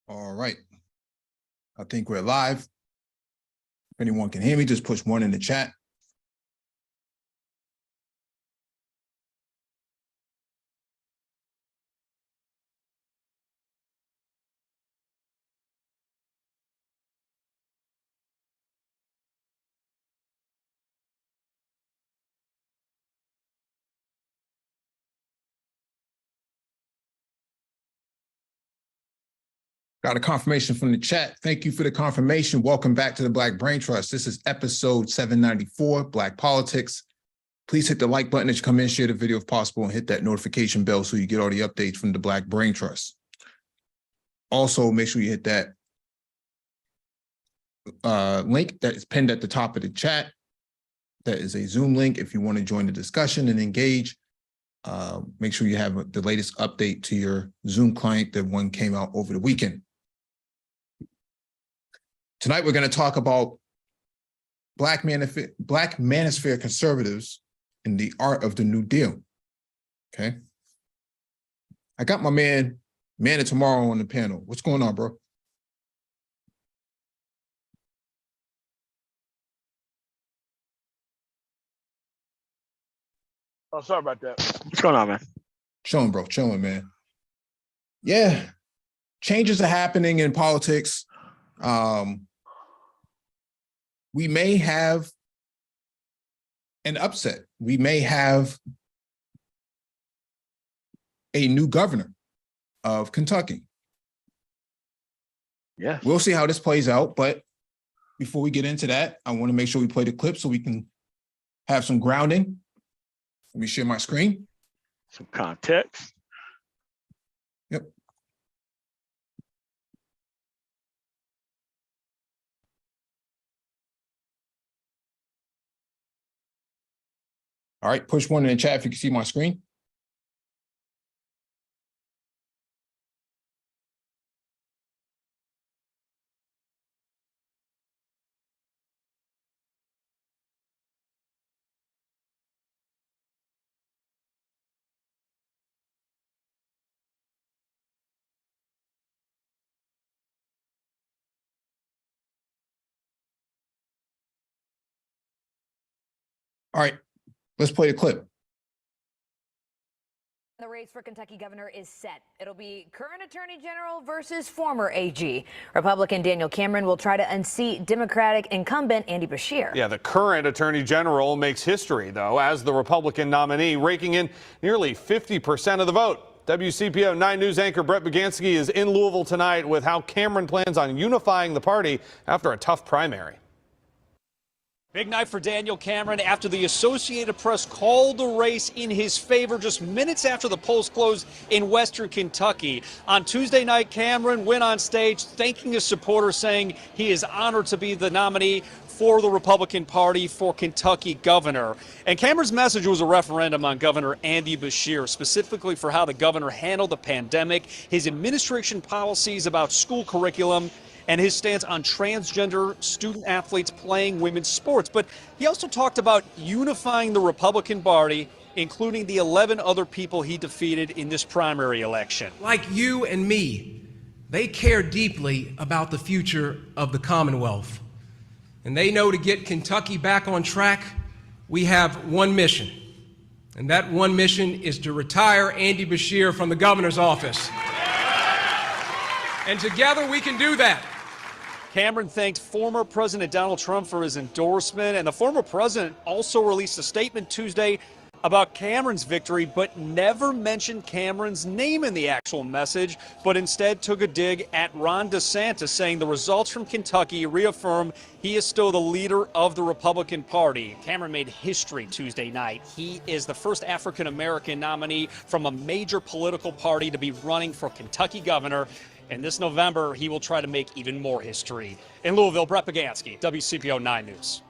All right. I think we're live. If anyone can hear me, just push 1 in the chat. Got a confirmation from the chat. Thank you for the confirmation. Welcome back to the Black Brain Trust. This is episode 794, Black Politics. Please hit the like button as you come in, share the video if possible, and hit that notification bell so you get all the updates from the Black Brain Trust. Also, make sure you hit that link that is pinned at the top of the chat. That is a Zoom link if you want to join the discussion and engage. Make sure you have the latest update to your Zoom client. That one came out over the weekend. Tonight, we're going to talk about Black Manosphere conservatives and the art of the New Deal. Okay. I got my man of Tomorrow on the panel. What's going on, bro? Oh, sorry about that. What's going on, man? Chilling, bro. Chilling, man. Yeah. Changes are happening in politics. We may have an upset. We may have a new governor of Kentucky. Yeah. We'll see how this plays out. But before we get into that, I want to make sure we play the clip so we can have some grounding. Let me share my screen. Some context. Yep. All right, push 1 in the chat if you can see my screen. All right, let's play the clip. The race for Kentucky governor is set. It'll be current attorney general versus former AG. Republican Daniel Cameron will try to unseat Democratic incumbent Andy Beshear. Yeah, the current attorney general makes history, though, as the Republican nominee, raking in nearly 50% of the vote. WCPO 9 News anchor Brett Bagansky is in Louisville tonight with how Cameron plans on unifying the party after a tough primary. Big night for Daniel Cameron after the Associated Press called the race in his favor just minutes after the polls closed in Western Kentucky. On Tuesday night, Cameron went on stage thanking his supporters, saying he is honored to be the nominee for the Republican Party for Kentucky governor. And Cameron's message was a referendum on Governor Andy Beshear, specifically for how the governor handled the pandemic, his administration policies about school curriculum, and his stance on transgender student athletes playing women's sports. But he also talked about unifying the Republican Party, including the 11 other people he defeated in this primary election. Like you and me, they care deeply about the future of the Commonwealth. And they know to get Kentucky back on track, we have one mission. And that one mission is to retire Andy Beshear from the governor's office. And together we can do that. Cameron thanked former President Donald Trump for his endorsement, and the former president also released a statement Tuesday about Cameron's victory, but never mentioned Cameron's name in the actual message, but instead took a dig at Ron DeSantis, saying the results from Kentucky reaffirm he is still the leader of the Republican Party. Cameron made history Tuesday night. He is the first African-American nominee from a major political party to be running for Kentucky governor. And this November, he will try to make even more history. In Louisville, Brett Bagansky, WCPO 9 News.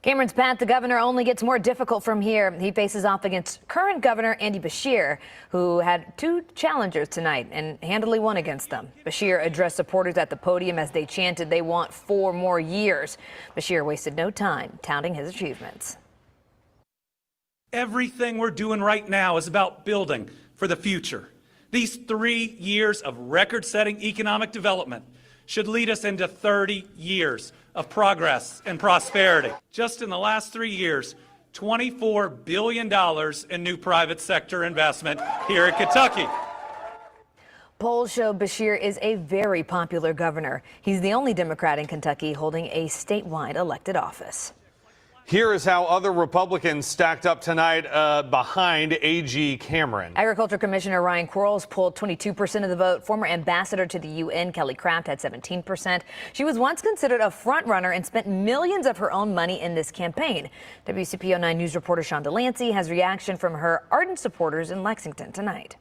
Cameron's path to governor only gets more difficult from here. He faces off against current governor Andy Beshear, who had 2 challengers tonight and handily won against them. Beshear addressed supporters at the podium as they chanted they want 4 more years. Beshear wasted no time touting his achievements. Everything we're doing right now is about building for the future. These 3 years of record-setting economic development should lead us into 30 years of progress and prosperity. Just in the last 3 years, $24 billion in new private sector investment here in Kentucky. Polls show Bashir is a very popular governor. He's the only Democrat in Kentucky holding a statewide elected office. Here is how other Republicans stacked up tonight behind AG Cameron. Agriculture Commissioner Ryan Quarles pulled 22% of the vote. Former ambassador to the UN, Kelly Craft, had 17%. She was once considered a front runner and spent millions of her own money in this campaign. WCPO 9 News reporter Sean Delancey has reaction from her ardent supporters in Lexington tonight.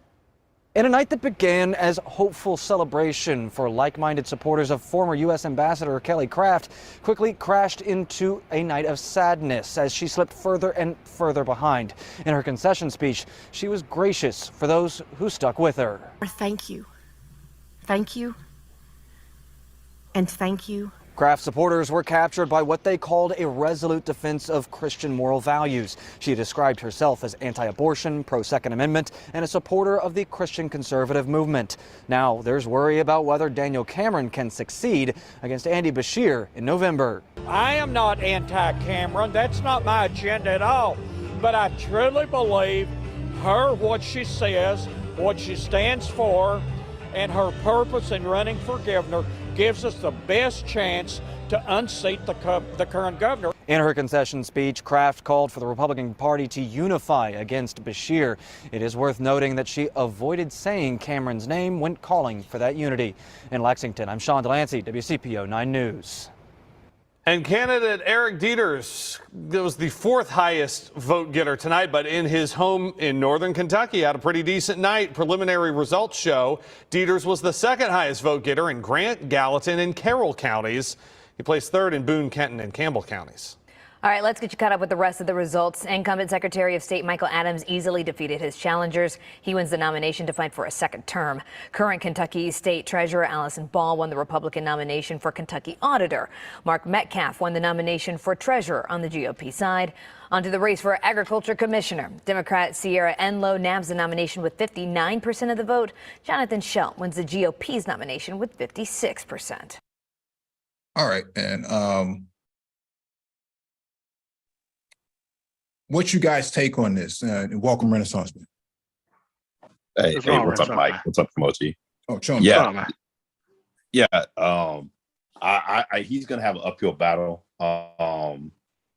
In a night that began as hopeful celebration for like-minded supporters of former U.S. Ambassador Kelly Craft quickly crashed into a night of sadness as she slipped further and further behind. In her concession speech, she was gracious for those who stuck with her. Thank you. Thank you. And thank you. Craft supporters were captured by what they called a resolute defense of Christian moral values. She described herself as anti-abortion, pro-Second Amendment, and a supporter of the Christian conservative movement. Now there's worry about whether Daniel Cameron can succeed against Andy Bashir in November. I am not anti-Cameron. That's not my agenda at all. But I truly believe what she says, what she stands for, and her purpose in running for governor gives us the best chance to unseat the current governor. In her concession speech, Craft called for the Republican Party to unify against Bashir. It is worth noting that she avoided saying Cameron's name when calling for that unity. In Lexington, I'm Sean Delancey, WCPO 9 News. And candidate Eric Dieters was the fourth highest vote getter tonight, but in his home in northern Kentucky had a pretty decent night. Preliminary results show Dieters was the second highest vote getter in Grant, Gallatin, and Carroll counties. He placed third in Boone, Kenton, and Campbell counties. All right, let's get you caught up with the rest of the results. Incumbent Secretary of State Michael Adams easily defeated his challengers. He wins the nomination to fight for a second term. Current Kentucky State Treasurer Allison Ball won the Republican nomination for Kentucky Auditor. Mark Metcalf won the nomination for Treasurer on the GOP side. Onto the race for Agriculture Commissioner. Democrat Sierra Enlow nabs the nomination with 59% of the vote. Jonathan Schelt wins the GOP's nomination with 56%. All right, and what's you guys take on this? And welcome, Renaissance Man. Hey, what's up, Mike? What's up, Mochi? Oh, Sean. Yeah. He's gonna have an uphill battle.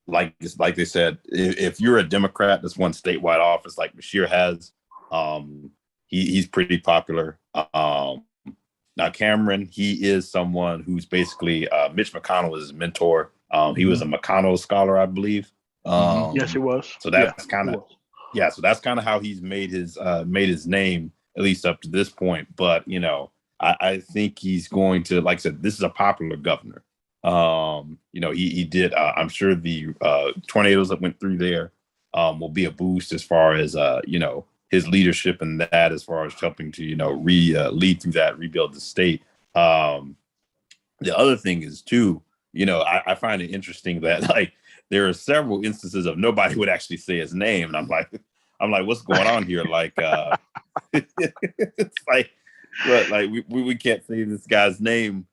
Like they said, if you're a Democrat that's won statewide office like Bashir has, he's pretty popular. Now Cameron, he is someone who's basically Mitch McConnell is his mentor. He was a McConnell scholar, I believe. Yes, it was. So that's kind of how he's made his name, at least up to this point. But I think he's going to, like I said, this is a popular governor. He did. I'm sure the tornadoes that went through there will be a boost as far as his leadership and that, as far as helping to lead through that, rebuild the state. The other thing is too, I find it interesting that there are several instances of nobody would actually say his name, and I'm like, what's going on here? It's we can't say this guy's name,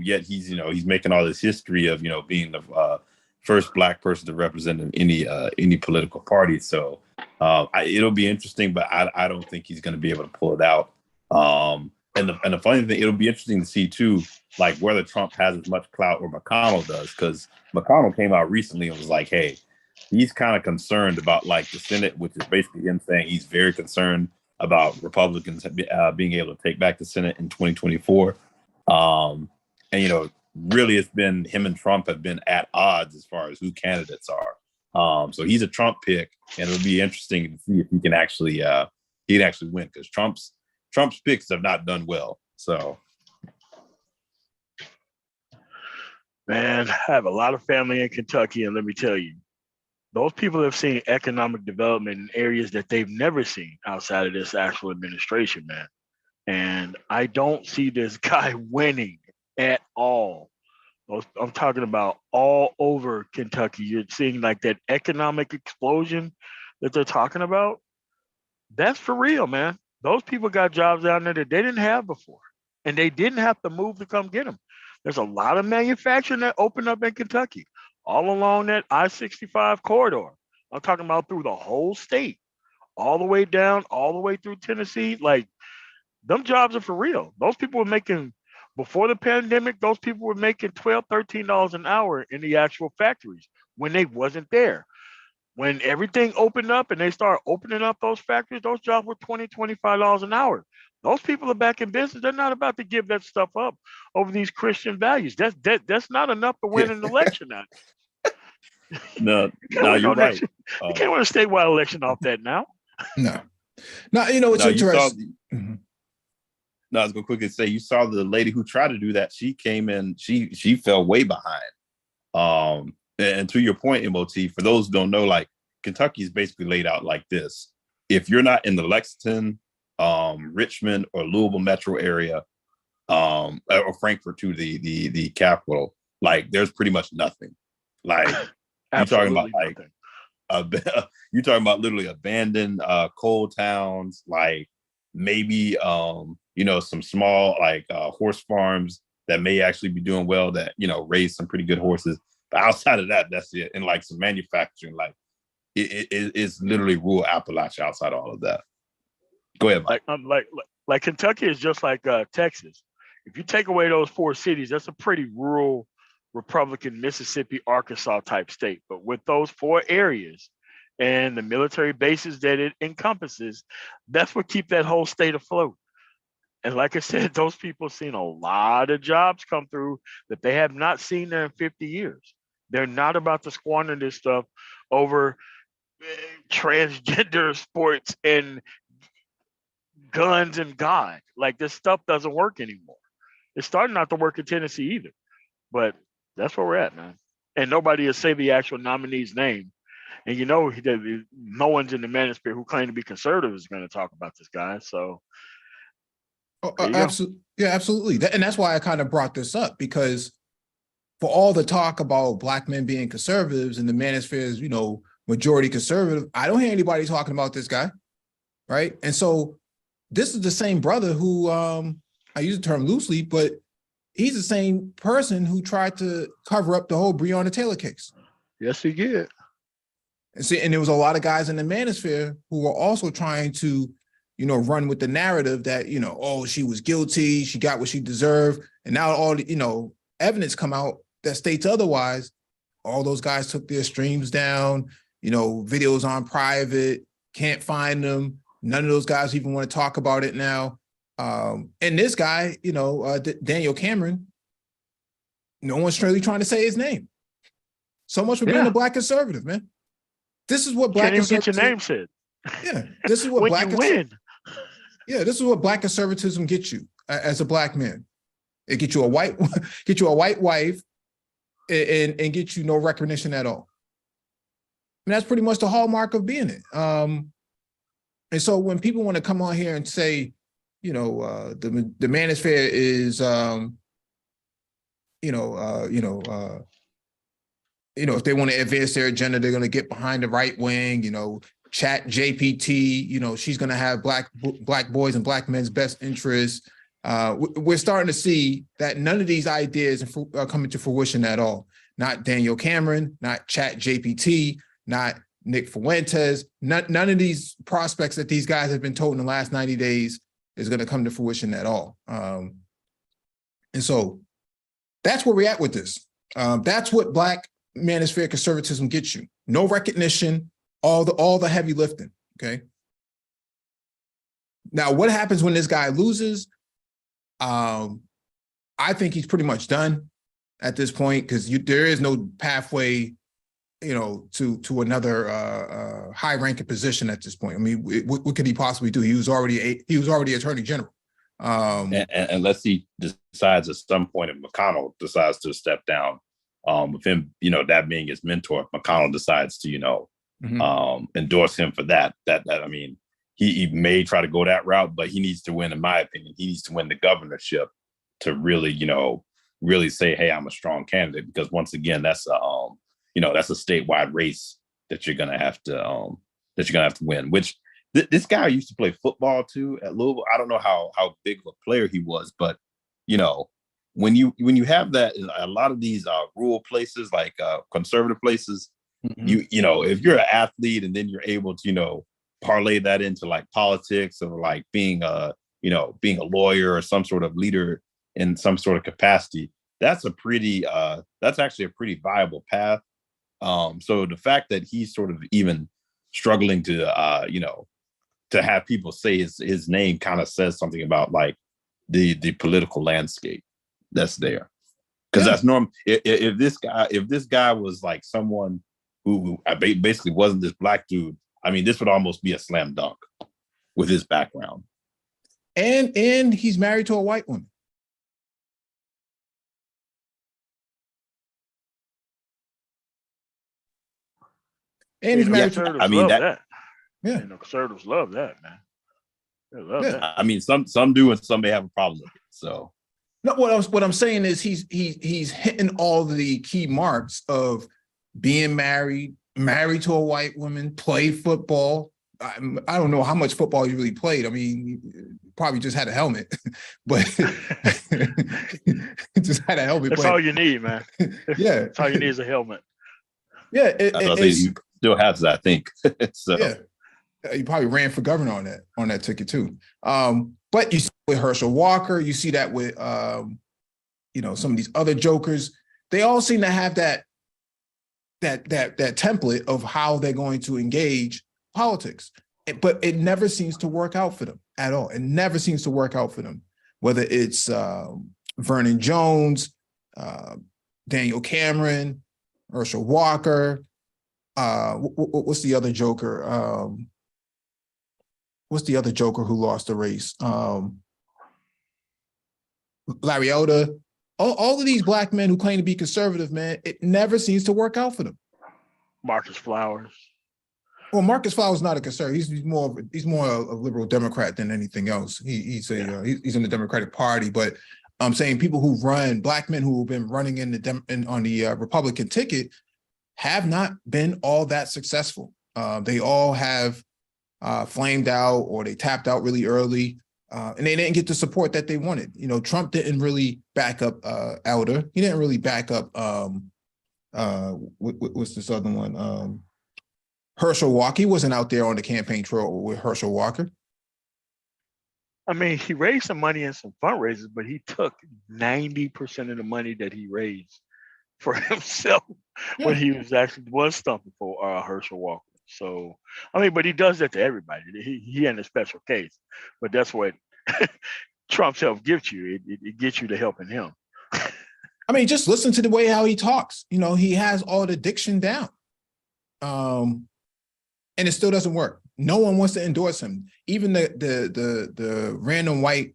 yet he's making all this history of being the first Black person to represent any political party. So it'll be interesting, but I don't think he's going to be able to pull it out. And the funny thing, it'll be interesting to see too, whether Trump has as much clout or McConnell does, because McConnell came out recently and was like, hey, he's kind of concerned about the Senate, which is basically him saying he's very concerned about Republicans being able to take back the Senate in 2024. Really it's been him and Trump have been at odds as far as who candidates are. So he's a Trump pick, and it'll be interesting to see if he can actually win, because Trump's picks have not done well. So, Man, I have a lot of family in Kentucky, and let me tell you, those people have seen economic development in areas that they've never seen outside of this actual administration, man. And I don't see this guy winning at all. I'm talking about all over Kentucky. You're seeing that economic explosion that they're talking about. That's for real, man. those people got jobs down there that they didn't have before, and they didn't have to move to come get them. There's a lot of manufacturing that opened up in Kentucky, all along that I-65 corridor. I'm talking about through the whole state, all the way down, all the way through Tennessee. Like, them jobs are for real. Those people were making, before the pandemic, those people were making $12, $13 an hour in the actual factories when they wasn't there. When everything opened up and they started opening up those factories, those jobs were $20, $25 an hour. Those people are back in business. They're not about to give that stuff up over these Christian values. That's not enough to win an election out. No, you're right. You can't win a statewide election off that now. No, you know what's interesting. No, I was gonna quickly say, you saw the lady who tried to do that. She came in, she fell way behind. And to your point, MOT, for those who don't know, like, Kentucky is basically laid out like this. If you're not in the Lexington, Richmond, or Louisville metro area, or Frankfurt too, the capital, like, there's pretty much nothing. Like, you're talking about you're talking about literally abandoned coal towns, like maybe some small horse farms that may actually be doing well, that raise some pretty good horses. But outside of that, that's it. And like some manufacturing, like it's literally rural Appalachia outside of all of that. Go ahead, Mike. Like Kentucky is just like Texas. If you take away those 4 cities, that's a pretty rural Republican Mississippi, Arkansas type state. But with those 4 areas and the military bases that it encompasses, that's what keep that whole state afloat. And like I said, those people have seen a lot of jobs come through that they have not seen there in 50 years. They're not about to squander this stuff over transgender sports and guns and God. Like, this stuff doesn't work anymore. It's starting not to work in Tennessee either. But that's where we're at, man. And nobody will say the actual nominee's name. And no one's in the Manosphere who claim to be conservative is going to talk about this guy. So, absolutely, yeah, absolutely. And that's why I kind of brought this up, because for all the talk about Black men being conservatives and the Manosphere is, majority conservative, I don't hear anybody talking about this guy, right? And so this is the same brother who, I use the term loosely, but he's the same person who tried to cover up the whole Breonna Taylor case. Yes, he did. And there was a lot of guys in the Manosphere who were also trying to, run with the narrative that, she was guilty, she got what she deserved. And now all the, evidence come out that states otherwise. All those guys took their streams down, videos on private, can't find them. None of those guys even want to talk about it now. And this guy, Daniel Cameron, no one's really trying to say his name. So much for being a Black conservative, man. This is what Black conservatism. Get your name said. Yeah, this is what Black win. Yeah, this is what Black conservatism gets you as a Black man. It gets you a white wife, and get you no recognition at all. And that's pretty much the hallmark of being it. And so when people want to come on here and say, the Manosphere is, if they want to advance their agenda, they're going to get behind the right wing, Chat JPT, she's going to have black boys and Black men's best interests. We're starting to see that none of these ideas are coming to fruition at all. Not Daniel Cameron, not Chat JPT, not Nick Fuentes. None of these prospects that these guys have been told in the last 90 days is going to come to fruition at all. And so that's where we're at with this. That's what Black Manosphere conservatism gets you. No recognition, all the heavy lifting, okay? Now, what happens when this guy loses? I think he's pretty much done at this point, because there is no pathway, to another high-ranking position at this point. I mean, what could he possibly do? He was already Attorney General. Unless he decides at some point, if McConnell decides to step down, with him, that being his mentor, McConnell decides to, endorse him for that. I mean, he may try to go that route, but he needs to win, in my opinion. He needs to win the governorship to really, really say, hey, I'm a strong candidate, because once again, that's a statewide race that you're gonna have to win, which This guy used to play football too at Louisville. I don't know how big of a player he was, but you know, when you have that in a lot of these rural places, like conservative places, you know, if you're an athlete and then you're able to, you know, parlay that into like politics or like being a lawyer or some sort of leader in some sort of capacity, that's actually a pretty viable path. So the fact that he's sort of even struggling to to have people say his name kind of says something about like the political landscape that's there. Because that's normal. If this guy was like someone who basically wasn't this black dude, I mean, this would almost be a slam dunk with his background. And he's married to a white woman. And he's married to. I mean, that. Yeah, you know, conservatives love that, man. They love that. I mean, some do, and some may have a problem with it. So, no, what I'm saying is he's hitting all the key marks of being married to a white woman, played football. I don't know how much football he really played. I mean, probably just had a helmet, but just had a helmet. That's all you need, man. Yeah, that's all you need is a helmet. Yeah, he still has that, I think. So. Yeah. He probably ran for governor on that ticket too. But you see with Herschel Walker, you see that with some of these other jokers. They all seem to have that template of how they're going to engage politics, but it never seems to work out for them at all. It never seems to work out for them. Whether it's Vernon Jones, Daniel Cameron, Herschel Walker. What's the other joker? What's the other joker who lost the race? Larry Elder. All of these black men who claim to be conservative, man, it never seems to work out for them. Marcus Flowers. Well, Marcus Flowers is not a conservative. He's more a liberal Democrat than anything else. He's in the Democratic Party, but I'm saying people who run, black men who have been running on the Republican ticket have not been all that successful. They all have flamed out or they tapped out really early, and they didn't get the support that they wanted. You know, Trump didn't really back up Elder. He didn't really back up what's this other one? Herschel Walker. He wasn't out there on the campaign trail with Herschel Walker. I mean, he raised some money in some fundraisers, but he took 90% of the money that he raised for himself when he was stumping for Herschel Walker. So, I mean, but he does that to everybody. He in a special case, but that's what Trump's help gives you. It gets you to helping him. I mean, just listen to the way how he talks. You know, he has all the diction down, and it still doesn't work. No one wants to endorse him. Even the random white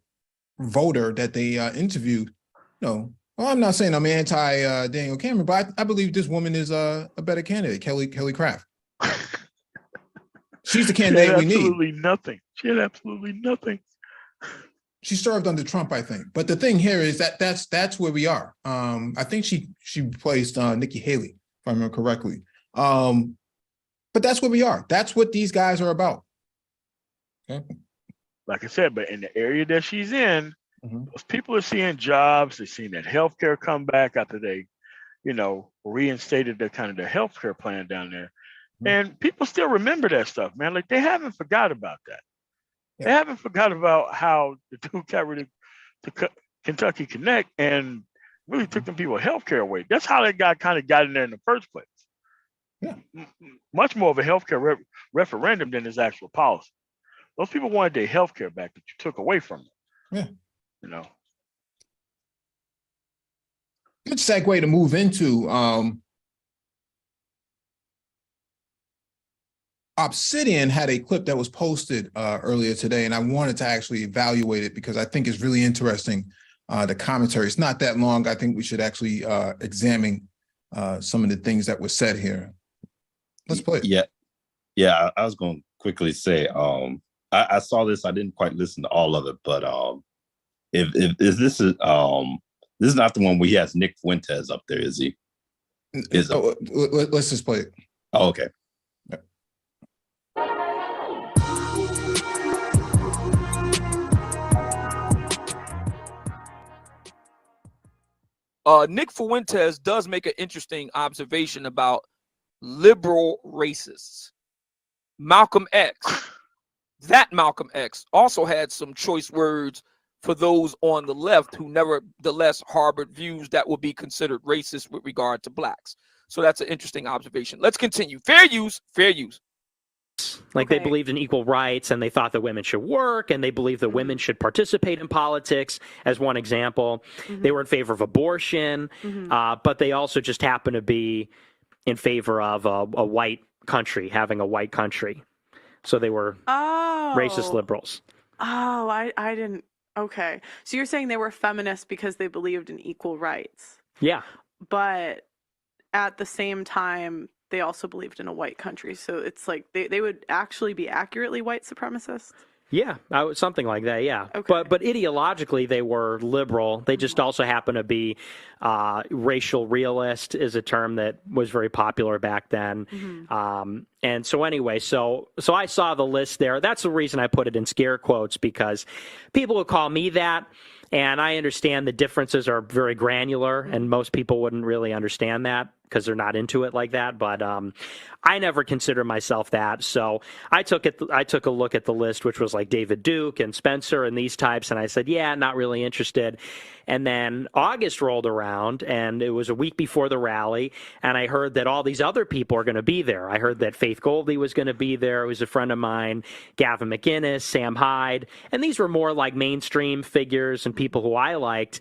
voter that they interviewed. No, well, I'm not saying I'm anti Daniel Cameron, but I believe this woman is a better candidate, Kelly Craft. She's the candidate we need. Absolutely nothing. She had absolutely nothing. She served under Trump, I think. But the thing here is that's where we are. I think she replaced Nikki Haley, if I remember correctly. But that's where we are. That's what these guys are about. Okay. Like I said, but in the area that she's in, those people are seeing jobs. They're seeing that healthcare come back after they, reinstated their kind of their healthcare plan down there. And people still remember that stuff, man. Like they haven't forgot about that. Yeah. They haven't forgot about how the dude carried the Kentucky Connect and really took them people healthcare away. That's how they got in there in the first place. Yeah. Much more of a healthcare referendum than his actual policy. Those people wanted their healthcare back that you took away from them. Yeah. Good segue to move into Obsidian had a clip that was posted earlier today, and I wanted to actually evaluate it because I think it's really interesting. The commentary, it's not that long. I think we should actually examine some of the things that were said here. Let's play it. Yeah. I was going to quickly say, I saw this. I didn't quite listen to all of it, but if this is not the one where he has Nick Fuentes up there, is he? Let's just play it. Oh, okay. Nick Fuentes does make an interesting observation about liberal racists. Malcolm X, Malcolm X also had some choice words for those on the left who nevertheless harbored views that would be considered racist with regard to blacks. So that's an interesting observation. Let's continue. Fair use, fair use. Like they believed in equal rights, and they thought that women should work, and they believed that women should participate in politics, as one example. They were in favor of abortion, but they also just happened to be in favor of a white country, having a white country. So they were racist liberals. Oh, I didn't. Okay. So you're saying they were feminists because they believed in equal rights. Yeah. But at the same time, they also believed in a white country. So it's like they would actually be accurately white supremacists. Yeah, something like that, yeah. Okay. But ideologically, they were liberal. They just also happen to be racial realist is a term that was very popular back then. And so anyway, so I saw the list there. That's the reason I put it in scare quotes, because people would call me that. And I understand the differences are very granular, and most people wouldn't really understand that because they're not into it like that. But I never consider myself that. So I took a look at the list, which was like David Duke and Spencer and these types. And I said, yeah, not really interested. And then August rolled around, and it was a week before the rally. And I heard that all these other people are going to be there. I heard that Faith Goldie was going to be there. It was a friend of mine, Gavin McInnes, Sam Hyde. And these were more like mainstream figures and people who I liked.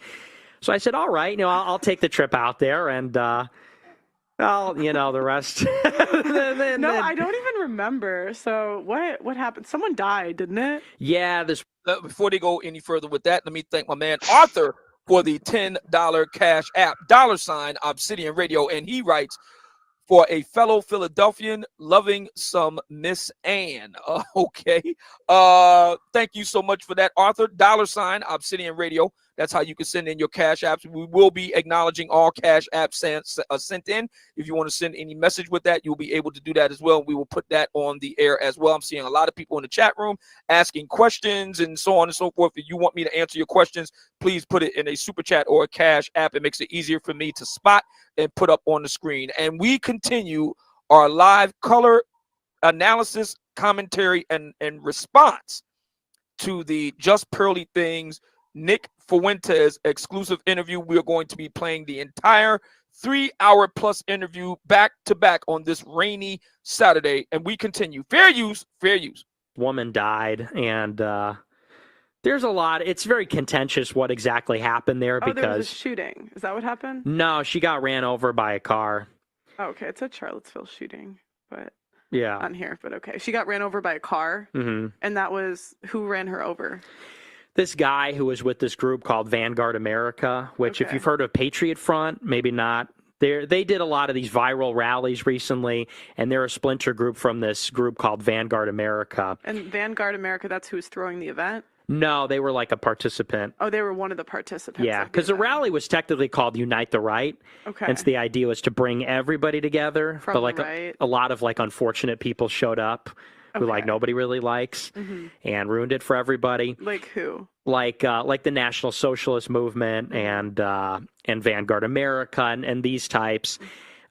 So I said, all right, I'll take the trip out there, and well, the rest. No, I don't even remember. So what happened? Someone died, didn't it? Yeah. Before they go any further with that, let me thank my man Arthur for the $10 cash app, $ Obsidian Radio. And he writes, for a fellow Philadelphian loving some Miss Ann. Okay. Thank you so much for that, Arthur. $ Obsidian Radio. That's how you can send in your cash apps. We will be acknowledging all cash apps sent in. If you want to send any message with that, you'll be able to do that as well. We will put that on the air as well. I'm seeing a lot of people in the chat room asking questions and so on and so forth. If you want me to answer your questions, please put it in a super chat or a cash app. It makes it easier for me to spot and put up on the screen. And we continue our live color analysis, commentary, and response to the Just Pearly Things Nick Fuentes exclusive interview. We are going to be playing the entire 3-hour plus interview back to back on this rainy Saturday. And we continue. Fair use, fair use. Woman died, and there's a lot. It's very contentious what exactly happened there, because there was a shooting. Is that what happened? No, she got ran over by a car. Oh, okay, it's a Charlottesville shooting, but yeah, on here. But okay, she got ran over by a car, and that was who ran her over. This guy who was with this group called Vanguard America, which if you've heard of Patriot Front, maybe not. They did a lot of these viral rallies recently, and they're a splinter group from this group called Vanguard America. And Vanguard America, that's who's throwing the event? No, they were like a participant. Oh, they were one of the participants. Yeah, because the rally was technically called Unite the Right. Okay. And so the idea was to bring everybody together. From but like the right. a lot of like unfortunate people showed up who like nobody really likes and ruined it for everybody. Like who? Like the National Socialist Movement and Vanguard America and these types.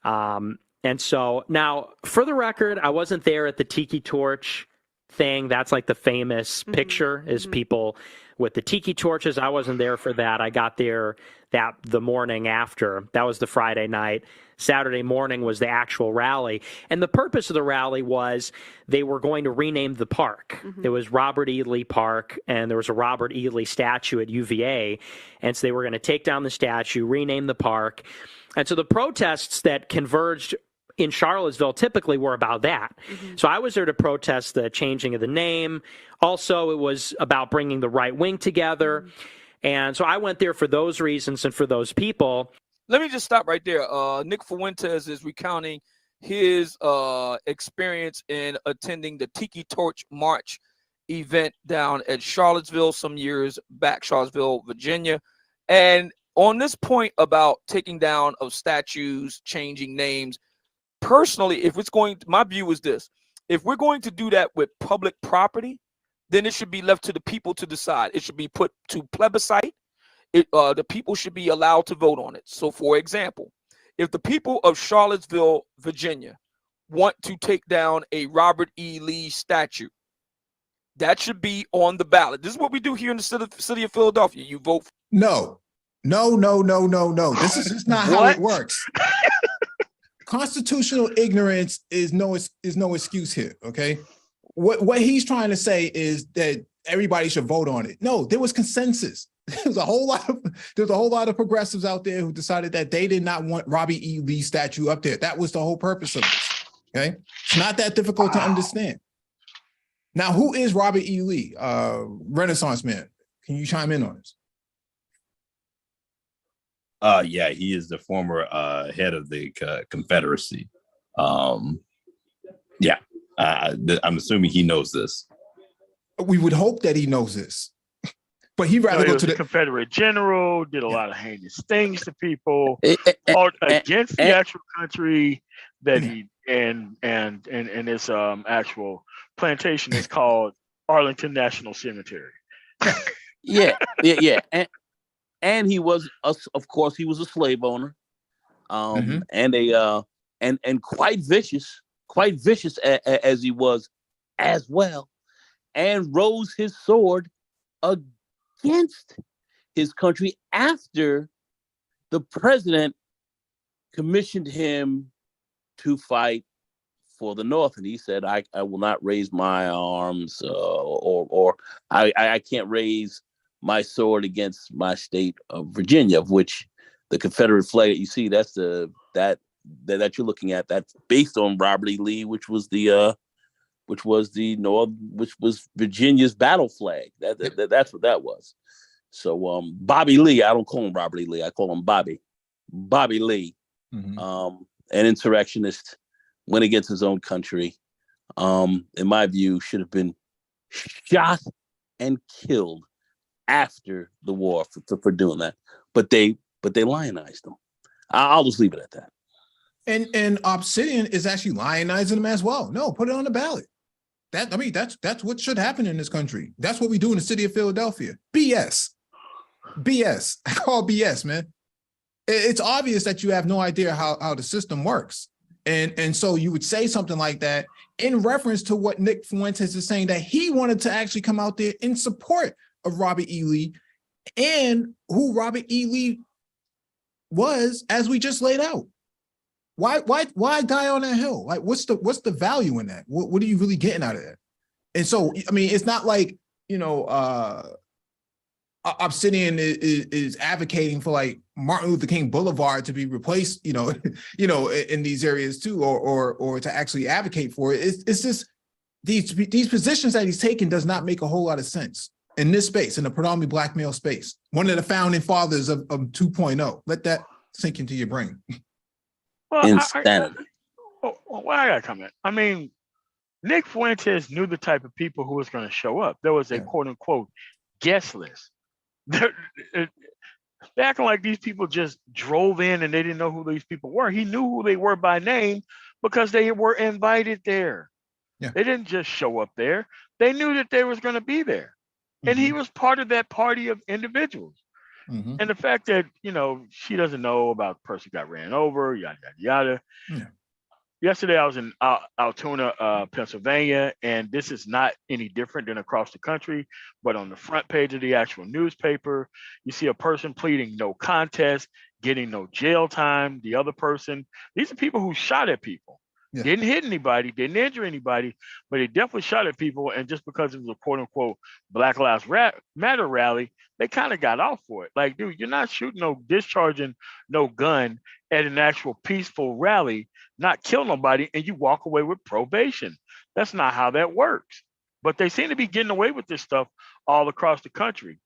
And so now, for the record, I wasn't there at the Tiki Torch thing. That's like the famous picture is people with the tiki torches. I wasn't there for that. I got there the morning after. That was the Friday night. Saturday morning was the actual rally. And the purpose of the rally was they were going to rename the park. It was Robert E. Lee Park, and there was a Robert E. Lee statue at UVA. And so they were going to take down the statue, rename the park. And so the protests that converged in Charlottesville typically were about that. So I was there to protest the changing of the name. Also, it was about bringing the right wing together. And so I went there for those reasons and for those people. Let me just stop right there. Nick Fuentes is recounting his experience in attending the Tiki Torch March event down at Charlottesville some years back, Charlottesville, Virginia. And on this point about taking down of statues, changing names, personally, my view is this: if we're going to do that with public property, then it should be left to the people to decide. It should be put to plebiscite. the people should be allowed to vote on it. So, for example, if the people of Charlottesville, Virginia, want to take down a Robert E. Lee statue, that should be on the ballot. This is what we do here in the city of Philadelphia. You vote. No. This is just not how it works. Constitutional ignorance is no excuse here. Okay, what he's trying to say is that everybody should vote on it. No, there was consensus. There's a whole lot of progressives out there who decided that they did not want Robbie E. Lee statue up there. That was the whole purpose of this. Okay, it's not that difficult to understand. Now, who is Robert E. Lee? Renaissance man. Can you chime in on this? Yeah, he is the former head of the Confederacy. I'm assuming he knows this. We would hope that he knows this, but he'd rather go to the Confederate general, did a lot of heinous things to people, fought against the actual country that he and his actual plantation is called Arlington National Cemetery. Yeah. And he was, of course, he was a slave owner, and quite vicious as he was as well, and rose his sword against his country after the president commissioned him to fight for the North, and he said, "I will not raise my arms, or I can't raise my sword against my state of Virginia," of which the Confederate flag that you see, that you're looking at, that's based on Robert E. Lee, which was Virginia's battle flag. That's what that was. So Bobby Lee, I don't call him Robert E. Lee, I call him Bobby Lee, an insurrectionist, went against his own country. In my view, should have been shot and killed after the war for doing that, but they lionized him. I'll just leave it at that. And Obsidian is actually lionizing him as well. No, put it on the ballot. That's what should happen in this country. That's what we do in the city of Philadelphia. BS. I call BS, man. It's obvious that you have no idea how the system works, and so you would say something like that in reference to what Nick Fuentes is saying, that he wanted to actually come out there in support of Robert E. Lee and who Robert E. Lee was, as we just laid out. Why die on that hill? Like, what's the value in that? What are you really getting out of that? And so, I mean, it's not like, Obsidian is advocating for like Martin Luther King Boulevard to be replaced, in these areas too, or to actually advocate for it. It's just these positions that he's taking does not make a whole lot of sense in this space, in the predominantly Black male space. One of the founding fathers of 2.0. Let that sink into your brain. Well, Insanity. I gotta comment. I mean, Nick Fuentes knew the type of people who was going to show up. There was a quote unquote guest list. They're acting like these people just drove in and they didn't know who these people were. He knew who they were by name because they were invited there. Yeah. They didn't just show up there. They knew that they was going to be there. And he was part of that party of individuals. And the fact that, she doesn't know about the person who got ran over, yada, yada, yada. Yeah. Yesterday, I was in Altoona, Pennsylvania, and this is not any different than across the country. But on the front page of the actual newspaper, you see a person pleading no contest, getting no jail time. The other person, these are people who shot at people. Yeah. Didn't hit anybody, didn't injure anybody, but they definitely shot at people. And just because it was a quote unquote Black Lives Matter rally, they kind of got off for it. Like, dude, you're not discharging no gun at an actual peaceful rally, not kill nobody, and you walk away with probation. That's not how that works. But they seem to be getting away with this stuff all across the country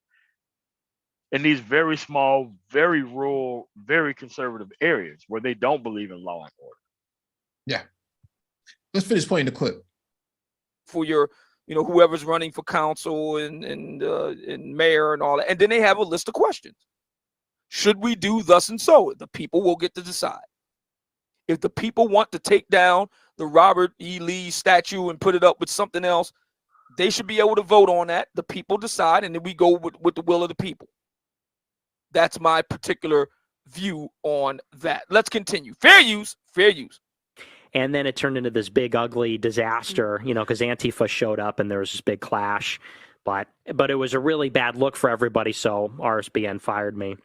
in these very small, very rural, very conservative areas where they don't believe in law and order. Yeah. Let's finish playing the clip. For your, whoever's running for council and mayor and all that. And then they have a list of questions. Should we do thus and so? The people will get to decide. If the people want to take down the Robert E. Lee statue and put it up with something else, they should be able to vote on that. The people decide, and then we go with the will of the people. That's my particular view on that. Let's continue. Fair use, fair use. And then it turned into this big, ugly disaster, because Antifa showed up and there was this big clash. But it was a really bad look for everybody, so RSBN fired me.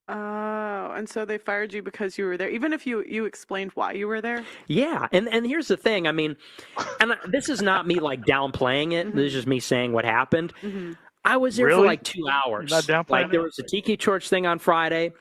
Oh, and so they fired you because you were there, even if you explained why you were there? Yeah, and here's the thing. I mean, and this is not me like downplaying it. This is just me saying what happened. I was there for like 2 hours. Not downplaying Like there was a Tiki Torch thing on Friday.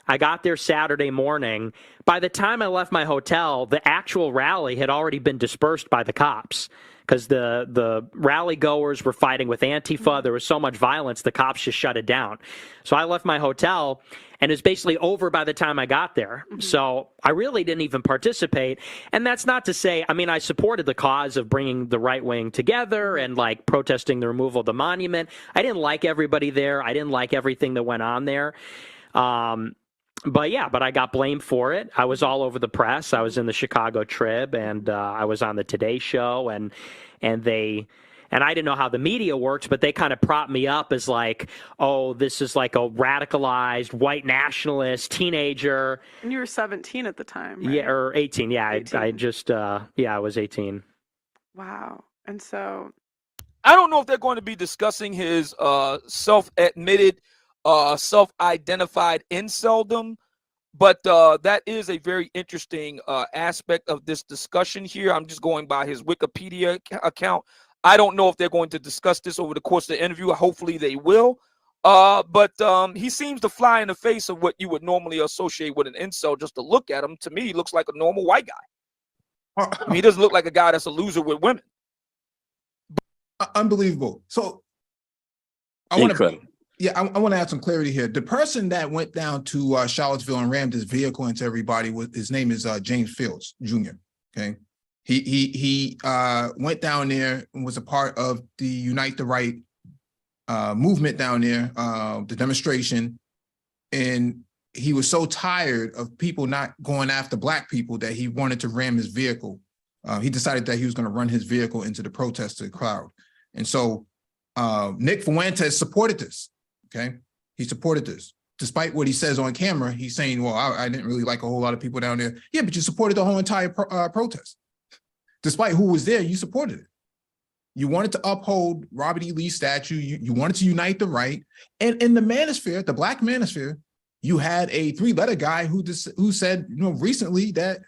I got there Saturday morning. By the time I left my hotel, the actual rally had already been dispersed by the cops because the rally goers were fighting with Antifa. There was so much violence, the cops just shut it down. So I left my hotel, and it's basically over by the time I got there. So I really didn't even participate. And that's not to say, I mean, I supported the cause of bringing the right wing together and like protesting the removal of the monument. I didn't like everybody there. I didn't like everything that went on there. But I got blamed for it. I was all over the press. I was in the Chicago Trib, and I was on the Today Show, and I didn't know how the media works, but they kind of propped me up as like, oh, this is like a radicalized white nationalist teenager. And you were 17 at the time, right? Yeah, or 18. Yeah, 18. I was 18. Wow. And so I don't know if they're going to be discussing his self-admitted, self-identified inceldom, but that is a very interesting aspect of this discussion here. I'm just going by his Wikipedia account. I don't know if they're going to discuss this over the course of the interview. Hopefully they will. But he seems to fly in the face of what you would normally associate with an incel. Just to look at him, to me, he looks like a normal white guy. I mean, he doesn't look like a guy that's a loser with women. Unbelievable. So I want to add some clarity here. The person that went down to Charlottesville and rammed his vehicle into everybody, his name is James Fields Jr. Okay, he went down there and was a part of the Unite the Right movement down there, the demonstration, and he was so tired of people not going after Black people that he wanted to ram his vehicle. He decided that he was going to run his vehicle into the protester crowd, and so Nick Fuentes supported this. Okay, he supported this. Despite what he says on camera, he's saying, well, I didn't really like a whole lot of people down there. Yeah, but you supported the whole entire protest. Despite who was there, you supported it. You wanted to uphold Robert E. Lee's statue. You wanted to unite the right. And in the Manosphere, the Black Manosphere, you had a 3-letter guy who said, recently that,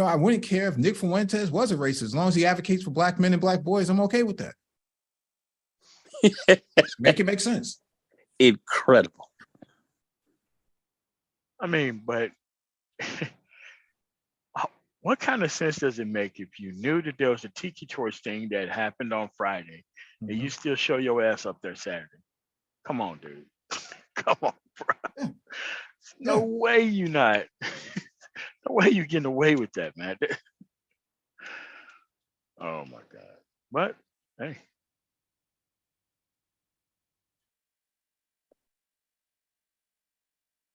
I wouldn't care if Nick Fuentes was a racist. As long as he advocates for Black men and Black boys, I'm okay with that. Make it make sense. Incredible. I mean, but what kind of sense does it make if you knew that there was a Tiki Torch thing that happened on Friday and you still show your ass up there Saturday? Come on, dude. Come on, bro. No way you not. No way you getting away with that, man. Oh my God. But hey.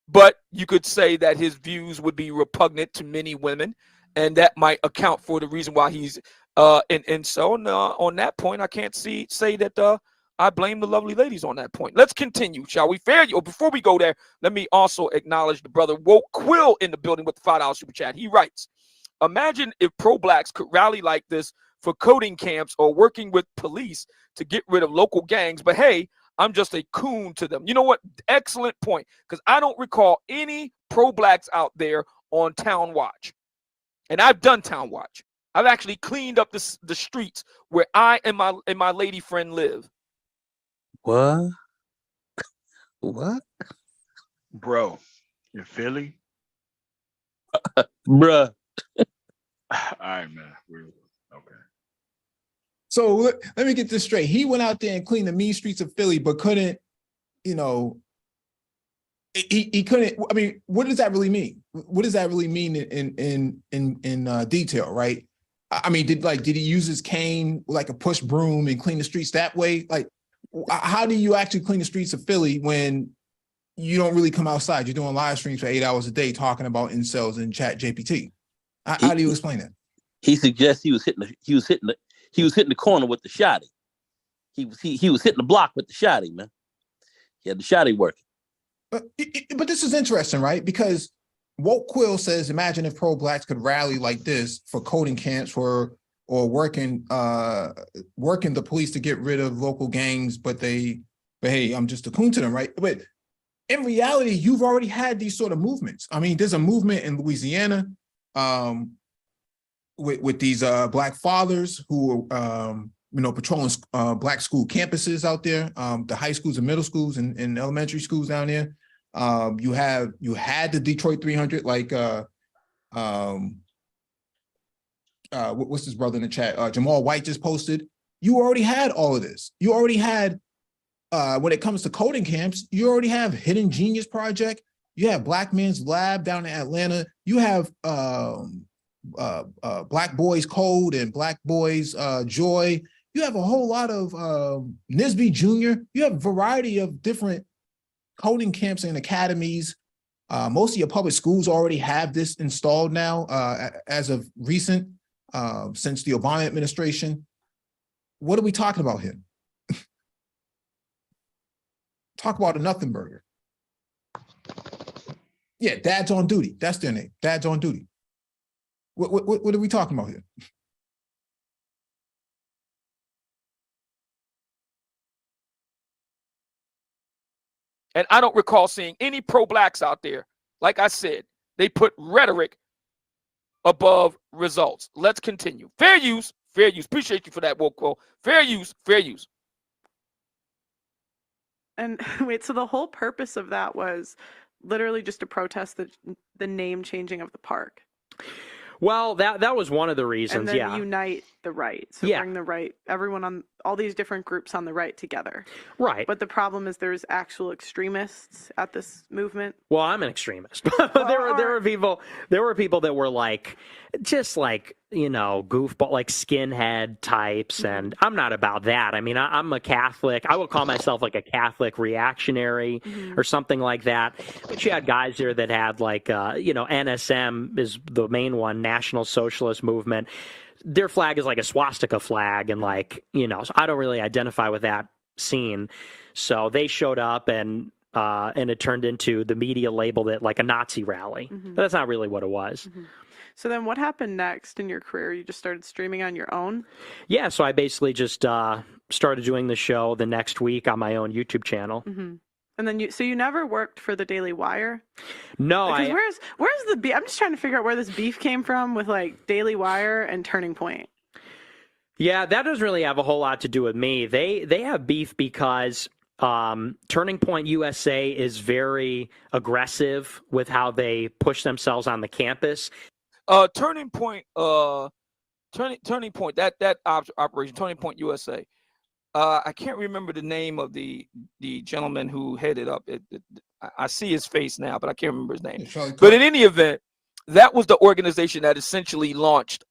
But you could say that his views would be repugnant to many women, and that might account for the reason why he's and so on that point, I can't say that I blame the lovely ladies on that point. Let's continue, shall we? Fair you. Before we go there, let me also acknowledge the brother Woke Quill in the building with the $5 super chat. He writes, imagine if pro-blacks could rally like this for coding camps or working with police to get rid of local gangs. But hey, I'm just a coon to them. You know what? Excellent point. Because I don't recall any pro-blacks out there on Town Watch. And I've done Town Watch. I've actually cleaned up the streets where I and my lady friend live. What? What? Bro, in Philly? Bruh. All right, man. Okay. So let me get this straight. He went out there and cleaned the mean streets of Philly, but couldn't, he couldn't. I mean, what does that really mean? What does that really mean in detail, right? I mean, did he use his cane like a push broom and clean the streets that way? Like, how do you actually clean the streets of Philly when you don't really come outside? You're doing live streams for 8 hours a day talking about incels and Chat GPT. How do you explain that? He suggests he was hitting the corner with the shotty. He was hitting the block with the shotty, man. He had the shotty working. But this is interesting, right? Because Woke Quill says, imagine if pro-blacks could rally like this for coding camps or working the police to get rid of local gangs, but hey, I'm just a coon to them, right? But in reality, you've already had these sort of movements. I mean, there's a movement in Louisiana with these black fathers who are patrolling black school campuses out there, the high schools and middle schools and elementary schools down there. You had the Detroit 300, like what's his brother in the chat? Jamal White just posted. You already had all of this. You already had, when it comes to coding camps, you already have Hidden Genius Project. You have Black Man's Lab down in Atlanta. You have Black Boys Code and Black Boys Joy. You have a whole lot of Nisby Jr. You have a variety of different coding camps and academies. Most of your public schools already have this installed now as of recent, since the Obama administration. What are we talking about here? Talk about a nothing burger. Yeah, Dads on Duty. That's their name. Dads on Duty. What are we talking about here? And I don't recall seeing any pro-blacks out there. Like I said, they put rhetoric above results. Let's continue. Fair use, fair use. Appreciate you for that, woke quote. Fair use, fair use. And wait, so the whole purpose of that was literally just to protest the name changing of the park. Well, that was one of the reasons, and then unite the right. So Yeah. bring the right, everyone on, all these different groups on the right together. Right. But the problem is there's actual extremists at this movement. Well, I'm an extremist. there were people that were like, just like, goofball, like skinhead types, and I'm not about that. I mean, I'm a Catholic. I would call myself like a Catholic reactionary or something like that. But you had guys here that had like, NSM is the main one, National Socialist Movement. Their flag is like a swastika flag, and like, so I don't really identify with that scene. So they showed up, and it turned into, the media labeled it like a Nazi rally. But that's not really what it was. So then what happened next in your career? You just started streaming on your own? Yeah, so I basically just started doing the show the next week on my own YouTube channel. And then you never worked for the Daily Wire? No, where's the beef? I'm just trying to figure out where this beef came from with like Daily Wire and Turning Point. Yeah, that doesn't really have a whole lot to do with me. They have beef because Turning Point USA is very aggressive with how they push themselves on the campus. Turning Point, Turning Point, that operation, Turning Point USA. I can't remember the name of the gentleman who headed up it. I see his face now, but I can't remember his name. But in any event, that was the organization that essentially launched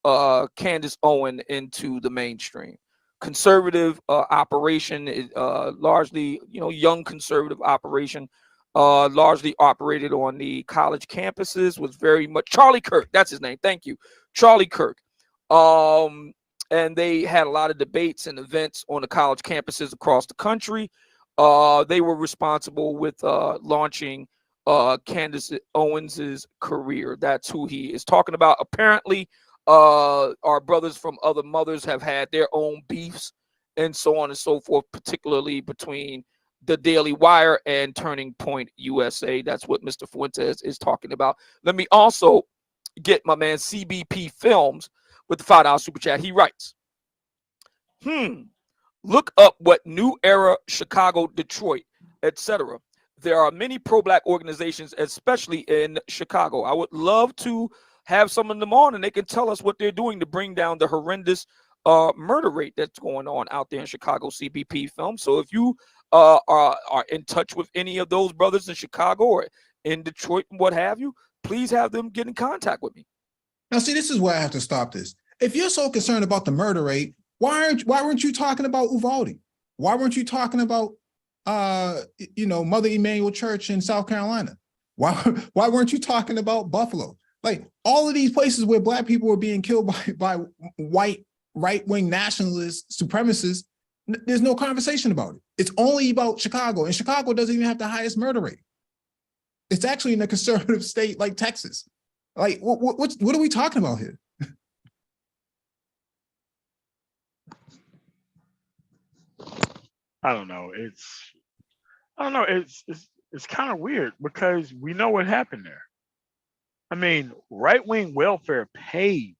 Candace Owen into the mainstream. Conservative operation, largely, young conservative operation, largely operated on the college campuses, was very much Charlie Kirk. That's his name. Thank you. Charlie Kirk. And they had a lot of debates and events on the college campuses across the country. They were responsible with launching Candace Owens's career. That's who he is talking about. Apparently, our brothers from other mothers have had their own beefs and so on and so forth, particularly between the Daily Wire and Turning Point USA. That's what Mr. Fuentes is talking about. Let me also get my man CBP Films with the $5 super chat. He writes, look up what New Era, Chicago, Detroit, etc. There are many pro-black organizations, especially in Chicago. I would love to have some of them on, and they can tell us what they're doing to bring down the horrendous murder rate that's going on out there in Chicago. CBP Films. So if you are in touch with any of those brothers in Chicago or in Detroit and what have you, please have them get in contact with me. Now, see, this is where I have to stop this. If you're so concerned about the murder rate, why weren't you talking about Uvalde? Why weren't you talking about Mother Emanuel Church in South Carolina? Why weren't you talking about Buffalo? Like, all of these places where black people were being killed by white right-wing nationalist supremacists, there's no conversation about it. It's only about Chicago, and Chicago doesn't even have the highest murder rate. It's actually in a conservative state like Texas. Like, what are we talking about here? I don't know. It's kind of weird because we know what happened there. I mean, right-wing welfare pays.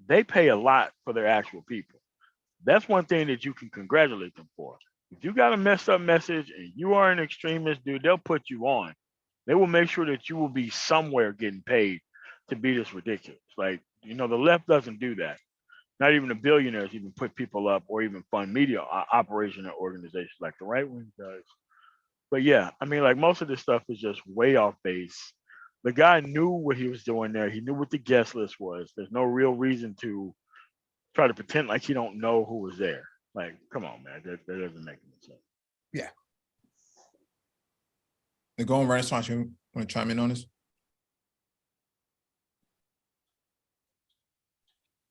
They pay a lot for their actual people. That's one thing that you can congratulate them for. If you got a messed up message and you are an extremist, dude, they'll put you on. They will make sure that you will be somewhere getting paid to be this ridiculous. Like, the left doesn't do that. Not even the billionaires even put people up or even fund media operation or organizations like the right wing does. But yeah, I mean, like most of this stuff is just way off base. The guy knew what he was doing there. He knew what the guest list was. There's no real reason to try to pretend like he don't know who was there. Like, come on, man. That doesn't make any sense. Yeah. The Golden Renaissance, you want to chime in on this?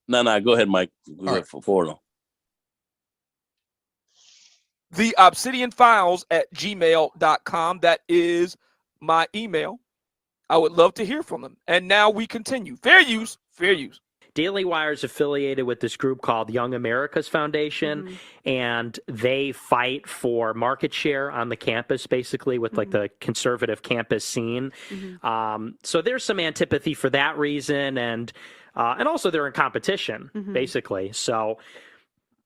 No, go ahead, Mike. Go ahead for Florida. The Obsidian Files at gmail.com. That is my email. I would love to hear from them. And now we continue. Fair use, fair use. Daily Wire is affiliated with this group called Young America's Foundation, and they fight for market share on the campus, basically, with like the conservative campus scene. So there's some antipathy for that reason, and also they're in competition, basically. So,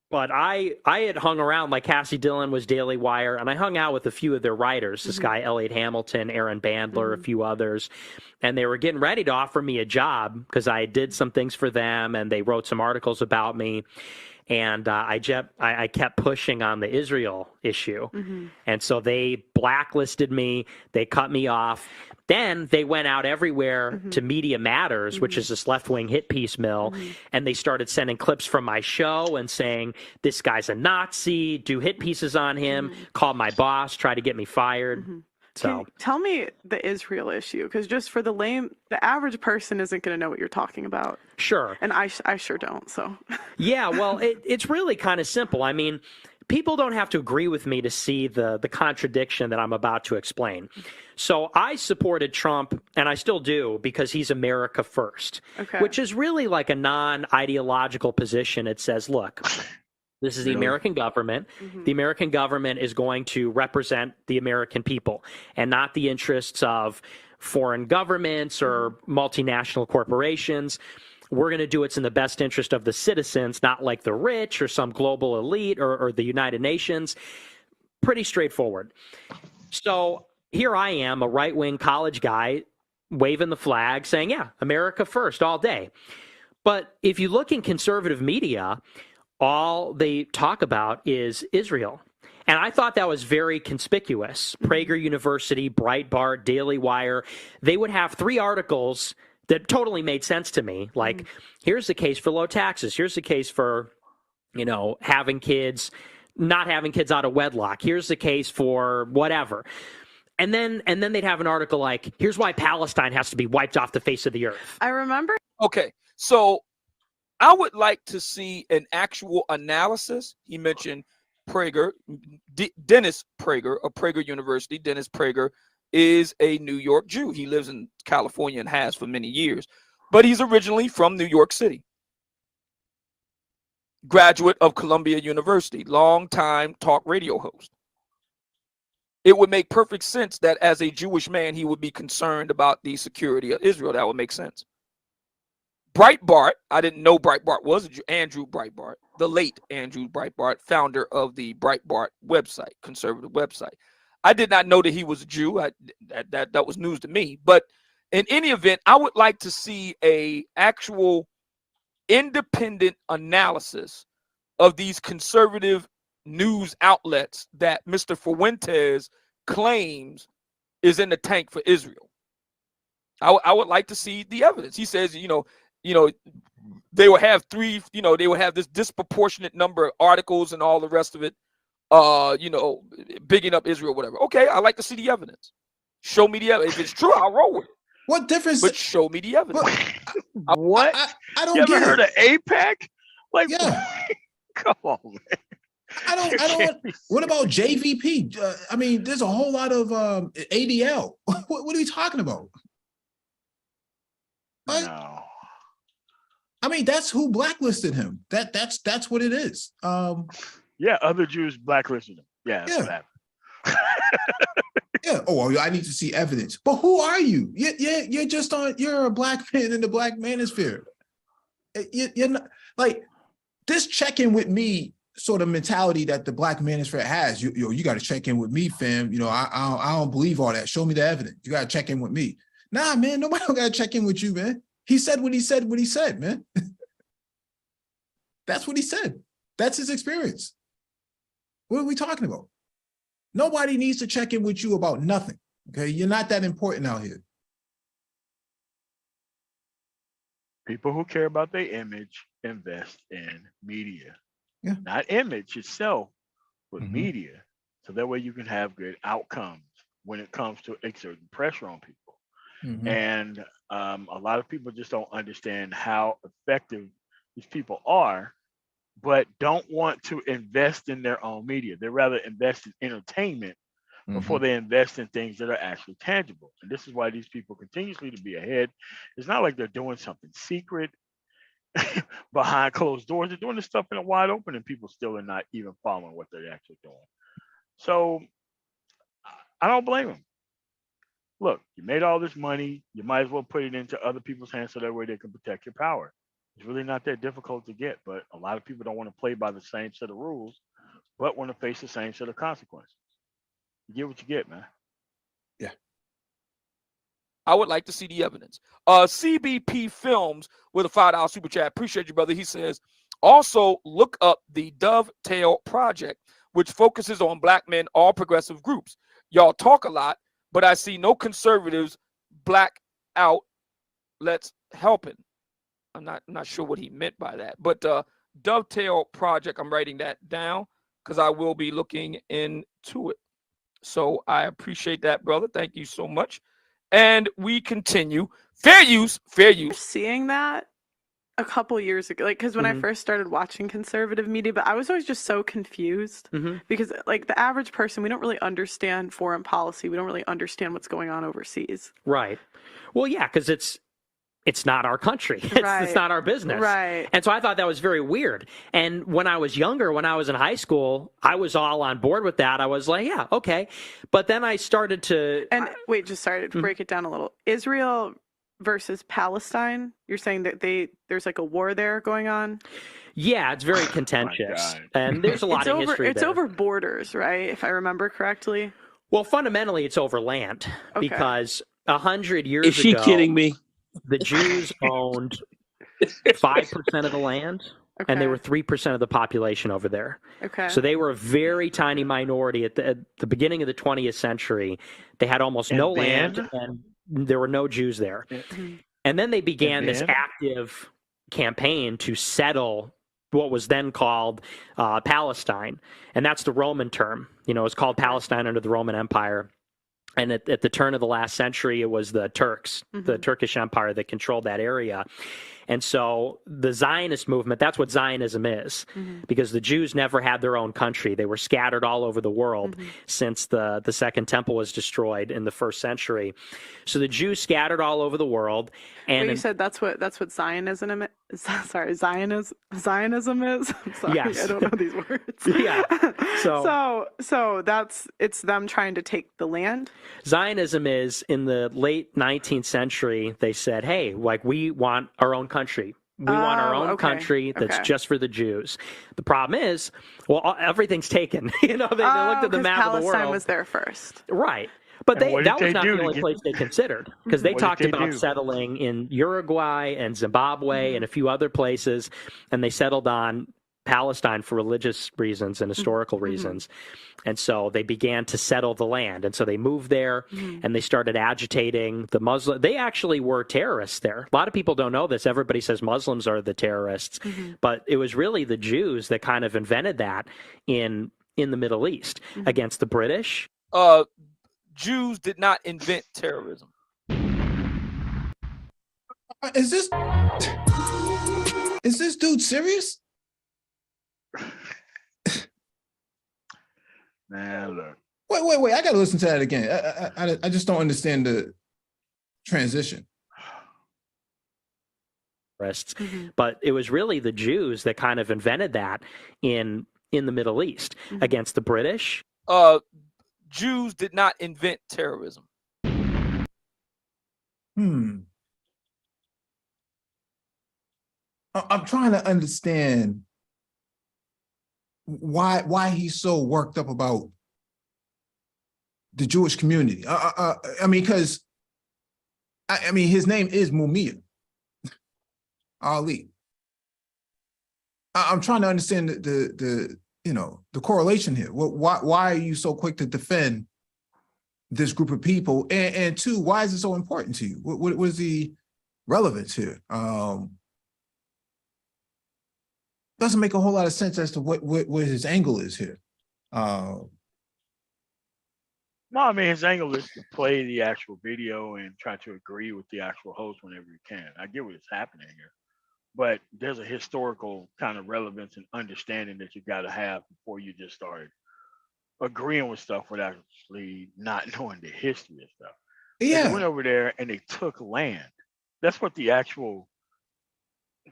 but I had hung around, like Cassie Dillon was Daily Wire, and I hung out with a few of their writers, this guy Elliot Hamilton, Aaron Bandler, a few others, and they were getting ready to offer me a job because I did some things for them, and they wrote some articles about me. And I kept pushing on the Israel issue. And so they blacklisted me. They cut me off. Then they went out everywhere to Media Matters, which is this left-wing hit piece mill, and they started sending clips from my show and saying, this guy's a Nazi, do hit pieces on him, call my boss, try to get me fired. So tell me the Israel issue, because just for the average person isn't going to know what you're talking about. Sure. And I sure don't. So yeah, well, it's really kind of simple. I mean, people don't have to agree with me to see the contradiction that I'm about to explain. So I supported Trump, and I still do, because he's America first, which is really like a non-ideological position. It says, look, this is the American government. The American government is going to represent the American people and not the interests of foreign governments or multinational corporations. We're going to do what's in the best interest of the citizens, not like the rich or some global elite or the United Nations. Pretty straightforward. So here I am, a right-wing college guy, waving the flag, saying, yeah, America first all day. But if you look in conservative media, all they talk about is Israel. And I thought that was very conspicuous. Prager University, Breitbart, Daily Wire, they would have 3 articles that totally made sense to me. Like, here's the case for low taxes. Here's the case for, having kids, not having kids out of wedlock. Here's the case for whatever. And then they'd have an article like, here's why Palestine has to be wiped off the face of the earth. I remember. Okay, so I would like to see an actual analysis. He mentioned Prager, Dennis Prager of Prager University. Dennis Prager is a New York Jew. He lives in California and has for many years, but he's originally from New York City. Graduate of Columbia University, longtime talk radio host. It would make perfect sense that as a Jewish man, he would be concerned about the security of Israel. That would make sense. Breitbart, I didn't know Breitbart was a Jew. Andrew Breitbart, the late Andrew Breitbart, founder of the Breitbart website, conservative website. I did not know that he was a Jew. That was news to me. But in any event, I would like to see a actual independent analysis of these conservative news outlets that Mr. Fuentes claims is in the tank for Israel. I would like to see the evidence. He says, they will have they will have this disproportionate number of articles and all the rest of it, bigging up Israel, whatever. Okay, I like to see the evidence. Show me the evidence. If it's true, I'll roll with it. What difference? But show me the evidence. What? I don't you get ever heard it. of AIPAC? Like, yeah. Come on, man. I don't. What about JVP? I mean, there's a whole lot of ADL. What are we talking about? What? No. I mean, that's who blacklisted him. That's what it is. Yeah, other Jews blacklisted him. Yeah, that's what happened. Yeah. Oh, well, I need to see evidence. But who are you? You're just on. You're a black man in the black manosphere. You're not like this. Check-in with me sort of mentality that the black manosphere has. You got to check in with me, fam. You know, I don't believe all that. Show me the evidence. You got to check in with me. Nah, man. Nobody got to check in with you, man. He said what he said, man. That's what he said. That's his experience. What are we talking about? Nobody needs to check in with you about nothing. Okay, you're not that important out here. People who care about their image invest in media. Yeah. Not image itself, but media. So that way you can have good outcomes when it comes to exerting pressure on people. And a lot of people just don't understand how effective these people are, but don't want to invest in their own media. They rather invest in entertainment before they invest in things that are actually tangible. And this is why these people continuously to be ahead. It's not like they're doing something secret behind closed doors. They're doing this stuff in the wide open, and people still are not even following what they're actually doing. So I don't blame them. Look, you made all this money. You might as well put it into other people's hands so that way they can protect your power. It's really not that difficult to get, but a lot of people don't want to play by the same set of rules, but want to face the same set of consequences. You get what you get, man. Yeah. I would like to see the evidence. CBP Films with a $5 super chat. Appreciate you, brother. He says, also look up the Dovetail Project, which focuses on black men, all progressive groups. Y'all talk a lot, but I see no conservatives black outlets helping. I'm not sure what he meant by that, but Dovetail Project, I'm writing that down because I will be looking into it. So I appreciate that, brother. Thank you so much. And we continue. Fair use. Seeing that a couple years ago, like, because when I first started watching conservative media, but I was always just so confused because, like, the average person, we don't really understand foreign policy. We don't really understand what's going on overseas. Right. Well, yeah, because it's not our country. It's not our business. Right. And so I thought that was very weird. And when I was younger, when I was in high school, I was all on board with that. I was like, yeah, okay. But then I started to... And wait, just sorry to break it down a little. Israel versus Palestine, you're saying that there's like a war there going on? Yeah, it's very contentious. And there's a lot of history It's there. over borders, right? If I remember correctly. Well, fundamentally, it's over land. Okay. Because 100 years ago... Is she kidding me? The Jews owned 5% of the land, and they were 3% of the population over there. Okay. So they were a very tiny minority at the beginning of the 20th century. They had almost no land, and there were no Jews there. And then they began this active campaign to settle what was then called Palestine, and that's the Roman term. You know, it's called Palestine under the Roman Empire. And at the turn of the last century, it was the Turks, the Turkish Empire, that controlled that area. And so the Zionist movement, that's what Zionism is, because the Jews never had their own country. They were scattered all over the world since the Second Temple was destroyed in the first century. So the Jews scattered all over the world. And you said that's what Zionism is. Sorry, Zionism is. I'm sorry, yes. I don't know these words. Yeah. So it's them trying to take the land. Zionism is, in the late 19th century, they said, hey, like, we want our own country. We want our own country that's just for the Jews. The problem is, well, everything's taken. You know, they looked at the map of the world. Palestine was there first. Right. But that was not the only place they considered, because they talked about do? settling in Uruguay and Zimbabwe and a few other places, and they settled on Palestine for religious reasons and historical reasons. And so they began to settle the land. And so they moved there and they started agitating the Muslim. They actually were terrorists there. A lot of people don't know this. Everybody says Muslims are the terrorists, but it was really the Jews that kind of invented that in the Middle East against the British. Jews did not invent terrorism. Is this dude serious? Man, look. Wait. I got to listen to that again. I just don't understand the transition. But it was really the Jews that kind of invented that in the Middle East against the British. Jews did not invent terrorism. I'm trying to understand why he's so worked up about the Jewish community. I mean, because I mean, his name is Mumia Ali. I'm trying to understand the correlation here. Why are you so quick to defend this group of people? And two, why is it so important to you? What is the relevance here? Doesn't make a whole lot of sense as to what his angle is here. No, I mean, his angle is to play the actual video and try to agree with the actual host whenever you can. I get what's happening here, but there's a historical kind of relevance and understanding that you got to have before you just start agreeing with stuff without actually not knowing the history of stuff. Yeah. They went over there and they took land. That's what the actual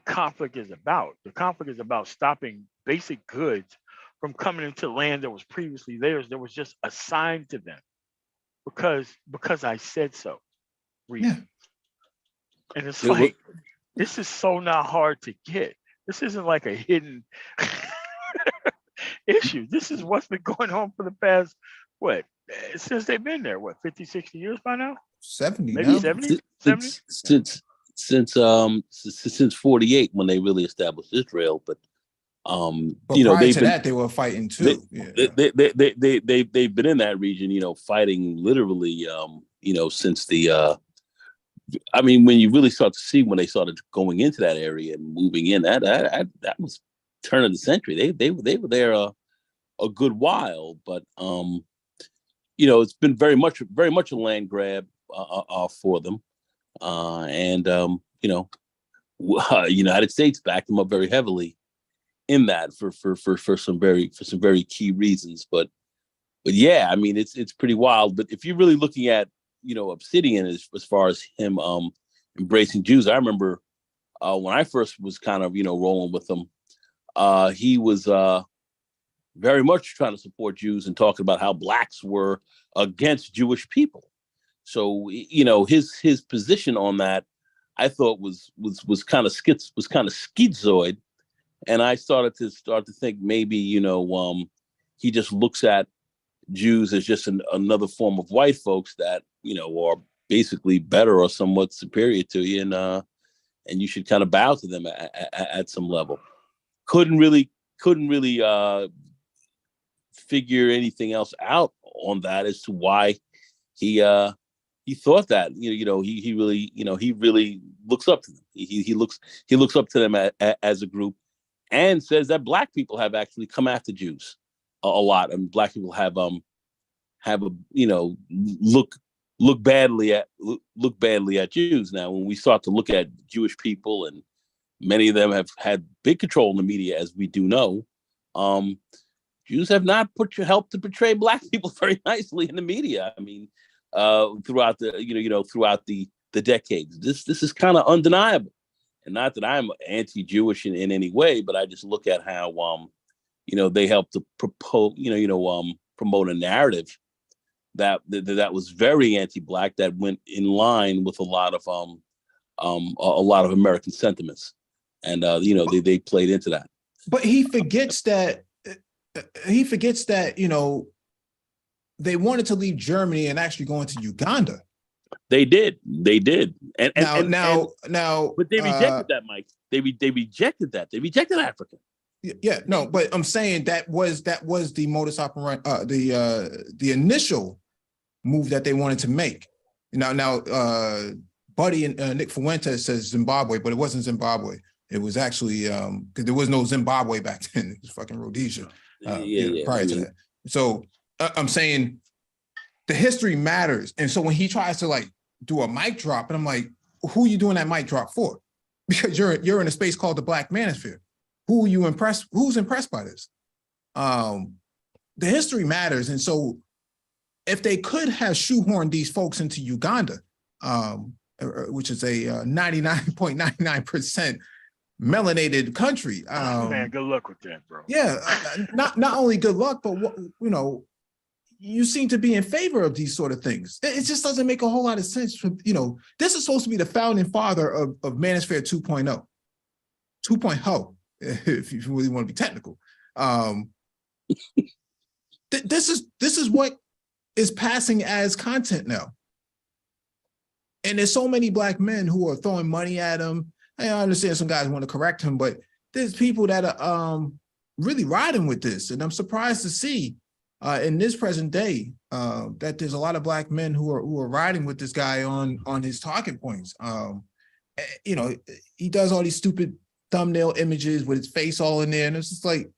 conflict is about. The conflict is about stopping basic goods from coming into land that was previously theirs, that was just assigned to them because I said so. Yeah. And it's like, this is so not hard to get. This isn't like a hidden issue. This is what's been going on for the past, since they've been there, 50, 60 years by now? 70 maybe now. 70? Since 48 when they really established Israel, but prior to that they were fighting too. They've been in that region, fighting literally, since the I mean, when you really start to see when they started going into that area and moving in, that was turn of the century. They were there a good while, but it's been very much a land grab for them. United States backed them up very heavily in that for some very key reasons. But yeah, I mean, it's pretty wild. But if you're really looking at Obsidian as far as him embracing Jews, I remember when I first was kind of rolling with him, he was very much trying to support Jews and talking about how blacks were against Jewish people. So his position on that, I thought was kind of schizoid, and I started to think maybe he just looks at Jews as just another form of white folks that are basically better or somewhat superior to you, and you should kind of bow to them at some level. Couldn't really figure anything else out on that as to why he thought that he really looks up to them. He looks up to them as a group, and says that black people have actually come after Jews a lot, and black people have look badly at Jews. Now, when we start to look at Jewish people, and many of them have had big control in the media, as we do know, Jews have not helped to portray black people very nicely in the media. I mean, throughout the decades, this is kind of undeniable. And not that I'm anti-Jewish in any way, but I just look at how they helped to promote a narrative that was very anti-black, that went in line with a lot of American sentiments, and they played into that. But he forgets that they wanted to leave Germany and actually go into Uganda. They did, and now, but they rejected that, Mike. They rejected that. They rejected Africa. Yeah, no, but I'm saying that was the modus operandi, the initial move that they wanted to make. Now, Buddy and Nick Fuentes says Zimbabwe, but it wasn't Zimbabwe. It was actually because there was no Zimbabwe back then. It was fucking Rhodesia prior to that. So I'm saying the history matters, and so when he tries to do a mic drop, and I'm like, who are you doing that mic drop for? Because you're in a space called the Black Manosphere. Who's impressed by this? the history matters. And so if they could have shoehorned these folks into Uganda, which is a 99.99% melanated country. Man, good luck with that, bro. Yeah, not only good luck, but you seem to be in favor of these sort of things. It just doesn't make a whole lot of sense. This is supposed to be the founding father of Manosphere 2.0, 2.0, if you really want to be technical. This is what is passing as content now. And there's so many Black men who are throwing money at him. I understand some guys want to correct him, but there's people that are really riding with this. And I'm surprised to see in this present day that there's a lot of Black men who are riding with this guy on his talking points. He does all these stupid thumbnail images with his face all in there. And it's just like,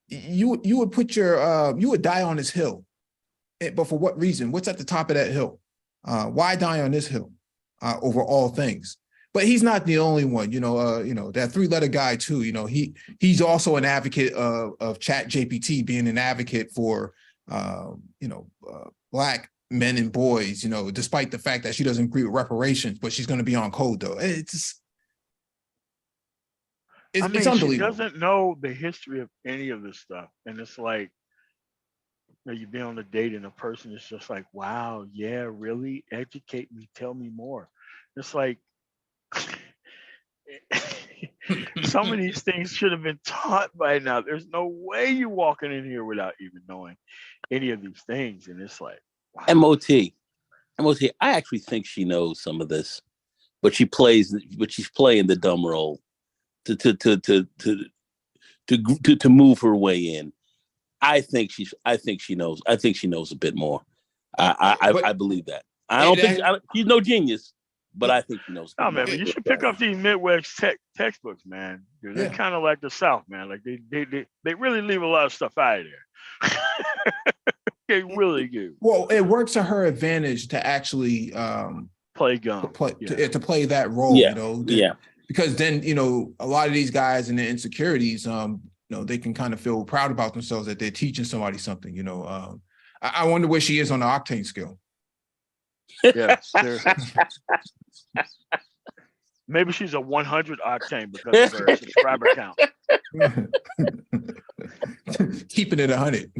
you would put you would die on this hill. But for what reason? What's at the top of that hill? Why die on this hill over all things? But he's not the only one, that three-letter guy too, he's also an advocate of Chat GPT, being an advocate for, Black men and boys, despite the fact that she doesn't agree with reparations, but she's going to be on code though. It's unbelievable. She doesn't know the history of any of this stuff. And it's like, you be on a date and a person is just like, wow, yeah, really? Educate me, tell me more. It's like, some of these things should have been taught by now. There's no way you're walking in here without even knowing any of these things. And it's like, wow. MOT, I actually think she knows some of this, but she's playing the dumb role to move her way in. I think she knows. I think she knows a bit more. I believe that. I don't think she's no genius, but I think she knows. Oh man, but you should pick up these Midwest textbooks, man. They're kind of like the South, man. Like they really leave a lot of stuff out of there. They really do. Well, it works to her advantage to actually play gum, to play that role. Yeah. Because then a lot of these guys and their insecurities, they can kind of feel proud about themselves that they're teaching somebody something. I wonder where she is on the octane scale. Yeah, seriously. Maybe she's a 100 octane because of her subscriber count. Keeping it 100.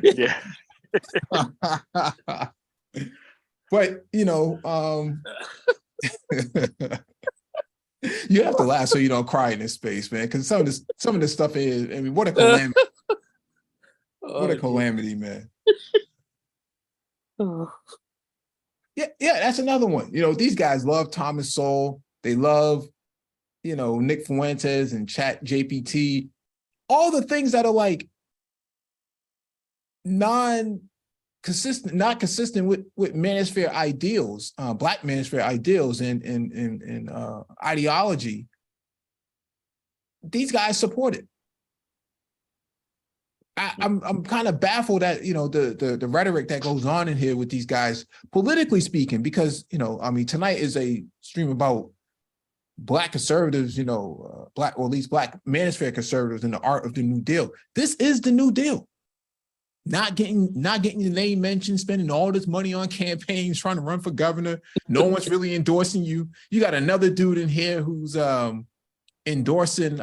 Yeah. But you have to laugh so you don't cry in this space, man. Because some of this stuff is, what a calamity. What a calamity, man. Yeah, that's another one. These guys love Thomas Sowell. They love, Nick Fuentes and Chat GPT. All the things that are like not consistent with Manosphere ideals, Black Manosphere ideals and ideology. These guys support it. I'm kind of baffled at the rhetoric that goes on in here with these guys, politically speaking, because tonight is a stream about Black conservatives, Black, or at least Black Manosphere conservatives and the art of the New Deal. This is the New Deal. Not getting your name mentioned, spending all this money on campaigns, trying to run for governor. No one's really endorsing you. You got another dude in here who's endorsing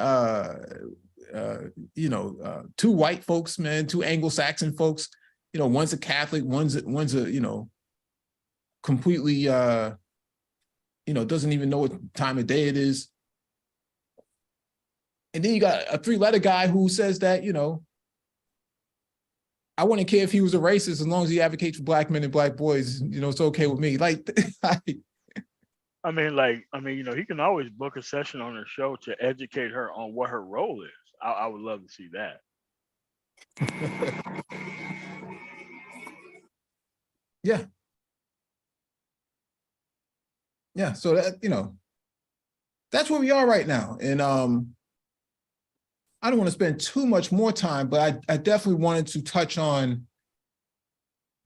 two white folks, man, two Anglo-Saxon folks. One's a Catholic, one's a completely doesn't even know what time of day it is. And then you got a three-letter guy who says that, I wouldn't care if he was a racist as long as he advocates for Black men and Black boys. It's okay with me. He can always book a session on her show to educate her on what her role is. I would love to see that. Yeah. Yeah. So that, that's where we are right now. And I don't want to spend too much more time, but I definitely wanted to touch on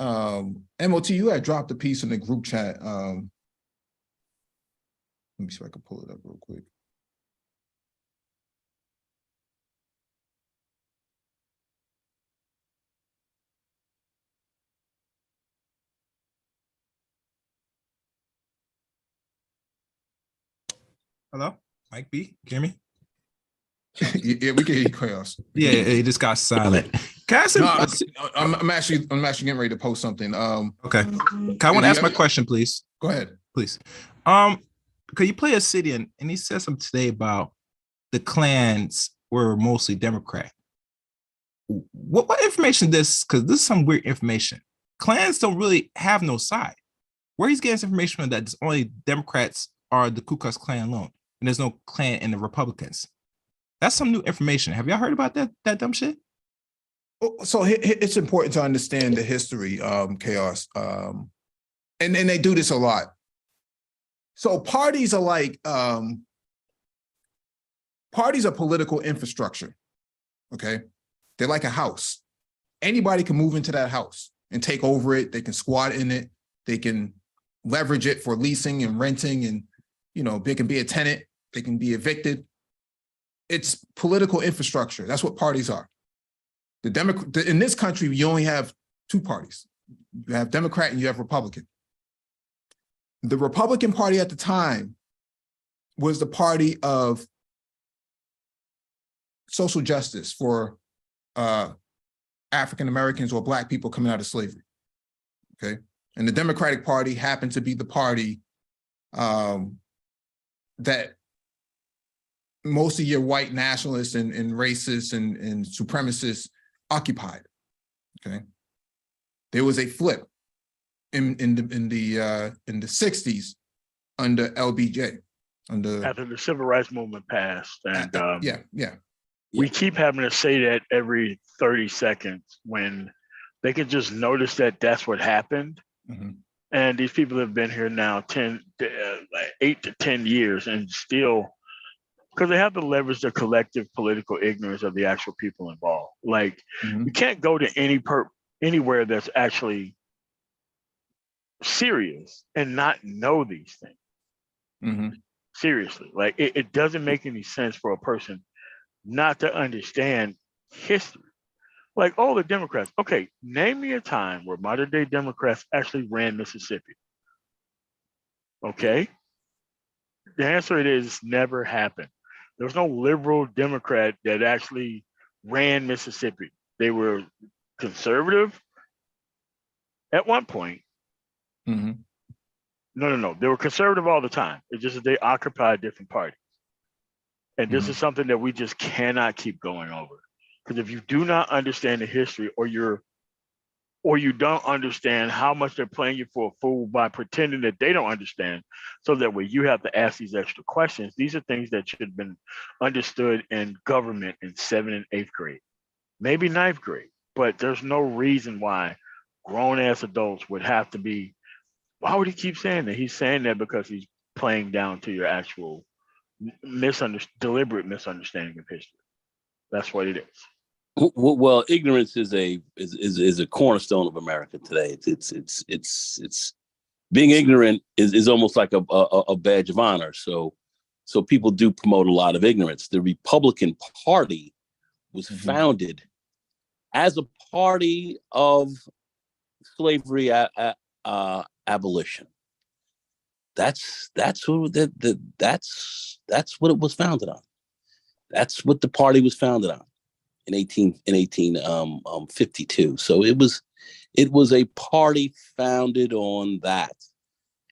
MOT. You had dropped a piece in the group chat. Let me see if I can pull it up real quick. Hello, Mike B. Can you hear me? Yeah, we can hear you, Chaos. Yeah, it just got silent. Can I ask I'm actually getting ready to post something. Okay. I want to ask my question, please. Go ahead, please. Could you play a city and he said something today about the clans were mostly Democrat. What information this? Because this is some weird information. Clans don't really have no side. Where he's getting this information from that only Democrats are the Ku Klux Klan alone, and there's no Klan in the Republicans. That's some new information. Have y'all heard about that dumb shit? So it's important to understand the history, Chaos, and they do this a lot. So parties are like parties are political infrastructure. Okay, they're like a house. Anybody can move into that house and take over it. They can squat in it. They can leverage it for leasing and renting, and they can be a tenant. They can be evicted. It's political infrastructure. That's what parties are. In this country, you only have two parties. You have Democrat and you have Republican. The Republican Party at the time was the party of social justice for African Americans or Black people coming out of slavery. Okay, and the Democratic Party happened to be the party that most of your white nationalists and racists and supremacists occupied. Okay, there was a flip in the 60s under LBJ, after the civil rights movement passed, and yeah. We keep having to say that every 30 seconds when they can just notice that that's what happened. Mm-hmm. And these people have been here now 8 to 10 years, and still, because they have to leverage the collective political ignorance of the actual people involved. Like, you can't go to anywhere that's actually serious and not know these things. Mm-hmm. Seriously, like it doesn't make any sense for a person not to understand history. Like, oh, the Democrats. Okay, name me a time where modern day Democrats actually ran Mississippi. Okay, the answer is never happened. There was no liberal Democrat that actually ran Mississippi. They were conservative at one point. Mm-hmm. No. They were conservative all the time. It's just that they occupied different parties. And this is something that we just cannot keep going over. Because if you do not understand the history, or you don't understand how much they're playing you for a fool by pretending that they don't understand, so that way you have to ask these extra questions. These are things that should have been understood in government in 7th and 8th grade, maybe 9th grade. But there's no reason why grown-ass adults would have to be. Why would he keep saying that? He's saying that because he's playing down to your actual deliberate misunderstanding of history. That's what it is. Well, ignorance is a cornerstone of America today. It's being ignorant is almost like a badge of honor. So people do promote a lot of ignorance. The Republican Party was founded as a party of slavery abolition. That's what it was founded on. That's what the party was founded on in 1852. So it was a party founded on that,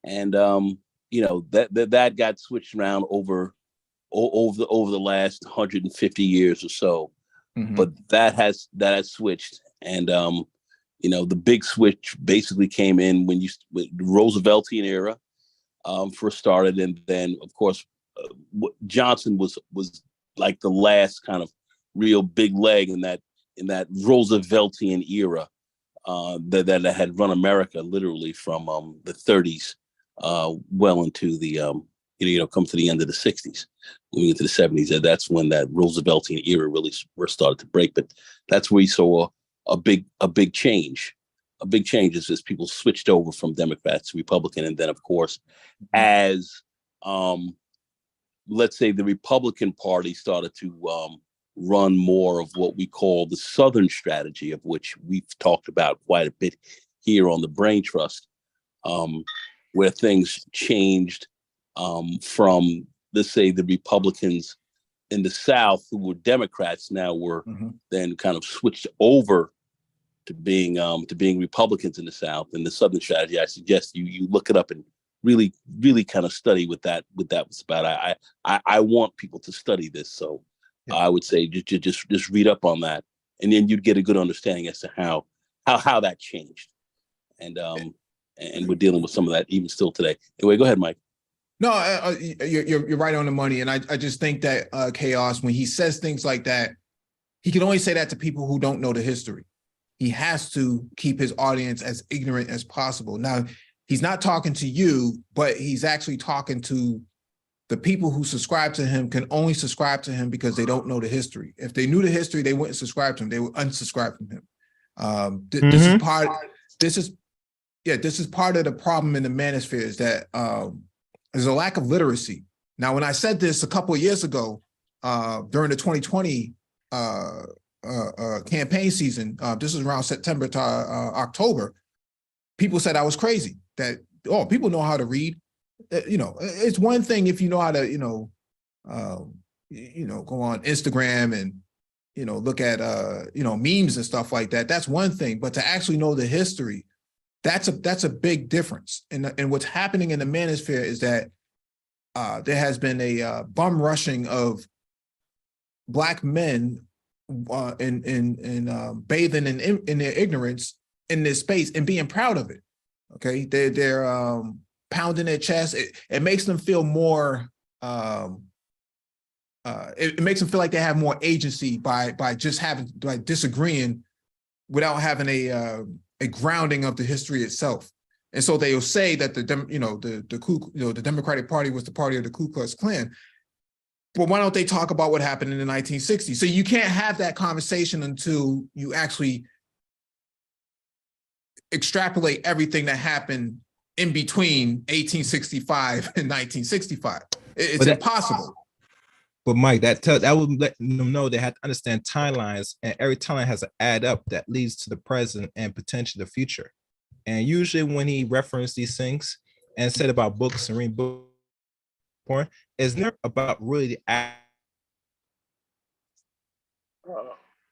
and that got switched around over the last 150 years or so. Mm-hmm. But that has switched, and the big switch basically came in when with the Rooseveltian era first started, and then of course Johnson was like the last kind of real big leg in that Rooseveltian era that had run America literally from the 30s well into the come to the end of the 60s, moving into the 70s. That's when that Rooseveltian era really started to break. But that's where you saw a big change. A big change is as people switched over from Democrat to Republican, and then of course, as let's say the Republican Party started to run more of what we call the Southern strategy, of which we've talked about quite a bit here on the Brain Trust, where things changed from let's say, the Republicans in the South who were Democrats now were then kind of switched over to being Republicans in the South. And the Southern strategy, I suggest you look it up and really kind of study what that was about. I want people to study this, so I would say just read up on that, and then you'd get a good understanding as to how that changed, and we're dealing with some of that even still today. Anyway, go ahead, Mike. No, you're right on the money, and I just think that Chaos, when he says things like that, he can only say that to people who don't know the history. He has to keep his audience as ignorant as possible. Now, he's not talking to you, but he's actually talking to the people who subscribe to him, can only subscribe to him because they don't know the history. If they knew the history, they wouldn't subscribe to him. They would unsubscribe from him. This is part. This is part of the problem in the Manosphere, is that there's a lack of literacy. Now, when I said this a couple of years ago during the 2020 campaign season, this is around September to October, people said I was crazy. That people know how to read. It's one thing if you know how to go on Instagram and look at memes and stuff like that. That's one thing, but to actually know the history, that's a big difference. And what's happening in the Manosphere is that there has been a bum rushing of Black men in bathing in their ignorance in this space and being proud of it. Okay, they're pounding their chest. It makes them feel more. It makes them feel like they have more agency by disagreeing without having a grounding of the history itself. And so they'll say that the Democratic Party was the party of the Ku Klux Klan. But why don't they talk about what happened in the 1960s? So you can't have that conversation until you actually extrapolate everything that happened in between 1865 and 1965. It's impossible. But Mike, that would let them know they have to understand timelines, and every timeline has to add up that leads to the present and potentially the future. And usually when he referenced these things and said about books and reading books, it's never about really the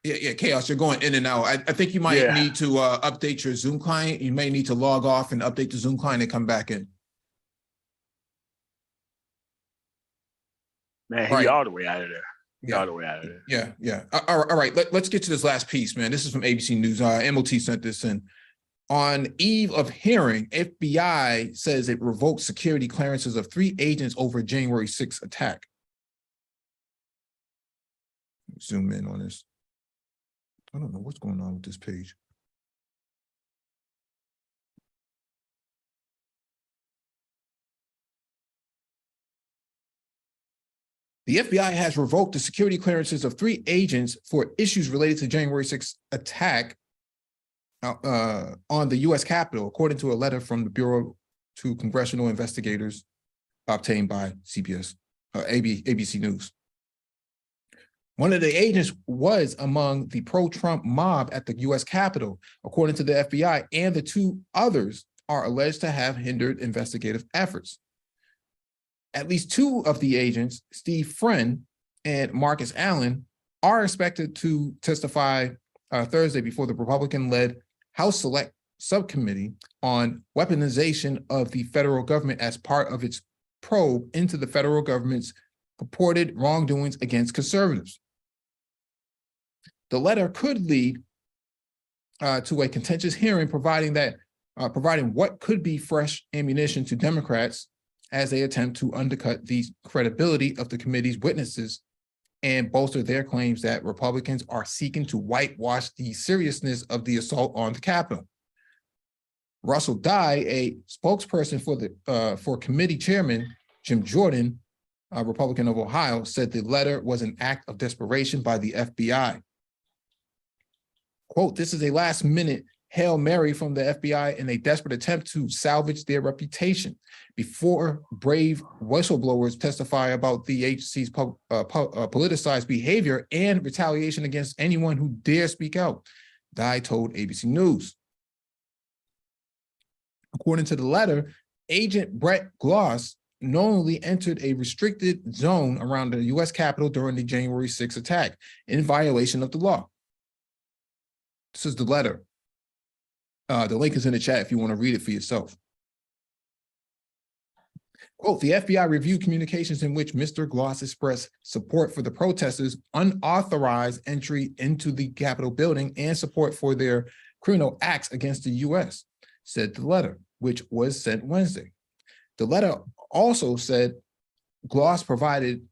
Yeah, Chaos, you're going in and out. I think you might need to update your Zoom client. You may need to log off and update the Zoom client and come back in. Man, he's all the way out of there. All the way out of there. Yeah. All right, let's get to this last piece, man. This is from ABC News. MOT sent this in. On eve of hearing, FBI says it revoked security clearances of 3 agents over January 6th attack. Zoom in on this. I don't know what's going on with this page. The FBI has revoked the security clearances of 3 agents for issues related to January 6th attack on the U.S. Capitol, according to a letter from the Bureau to congressional investigators obtained by ABC News. One of the agents was among the pro-Trump mob at the U.S. Capitol, according to the FBI, and the 2 others are alleged to have hindered investigative efforts. At least 2 of the agents, Steve Friend and Marcus Allen, are expected to testify Thursday before the Republican-led House Select Subcommittee on weaponization of the federal government as part of its probe into the federal government's purported wrongdoings against conservatives. The letter could lead to a contentious hearing, providing what could be fresh ammunition to Democrats as they attempt to undercut the credibility of the committee's witnesses and bolster their claims that Republicans are seeking to whitewash the seriousness of the assault on the Capitol. Russell Dye, a spokesperson for committee chairman Jim Jordan, a Republican of Ohio, said the letter was an act of desperation by the FBI. Quote, "This is a last-minute Hail Mary from the FBI in a desperate attempt to salvage their reputation before brave whistleblowers testify about the agency's politicized behavior and retaliation against anyone who dare speak out," Dye told ABC News. According to the letter, Agent Brett Gloss knowingly entered a restricted zone around the U.S. Capitol during the January 6th attack in violation of the law. This is the letter. The link is in the chat if you want to read it for yourself. Quote, the FBI reviewed communications in which Mr. Gloss expressed support for the protesters' unauthorized entry into the Capitol building and support for their criminal acts against the U.S., said the letter, which was sent Wednesday. The letter also said Gloss provided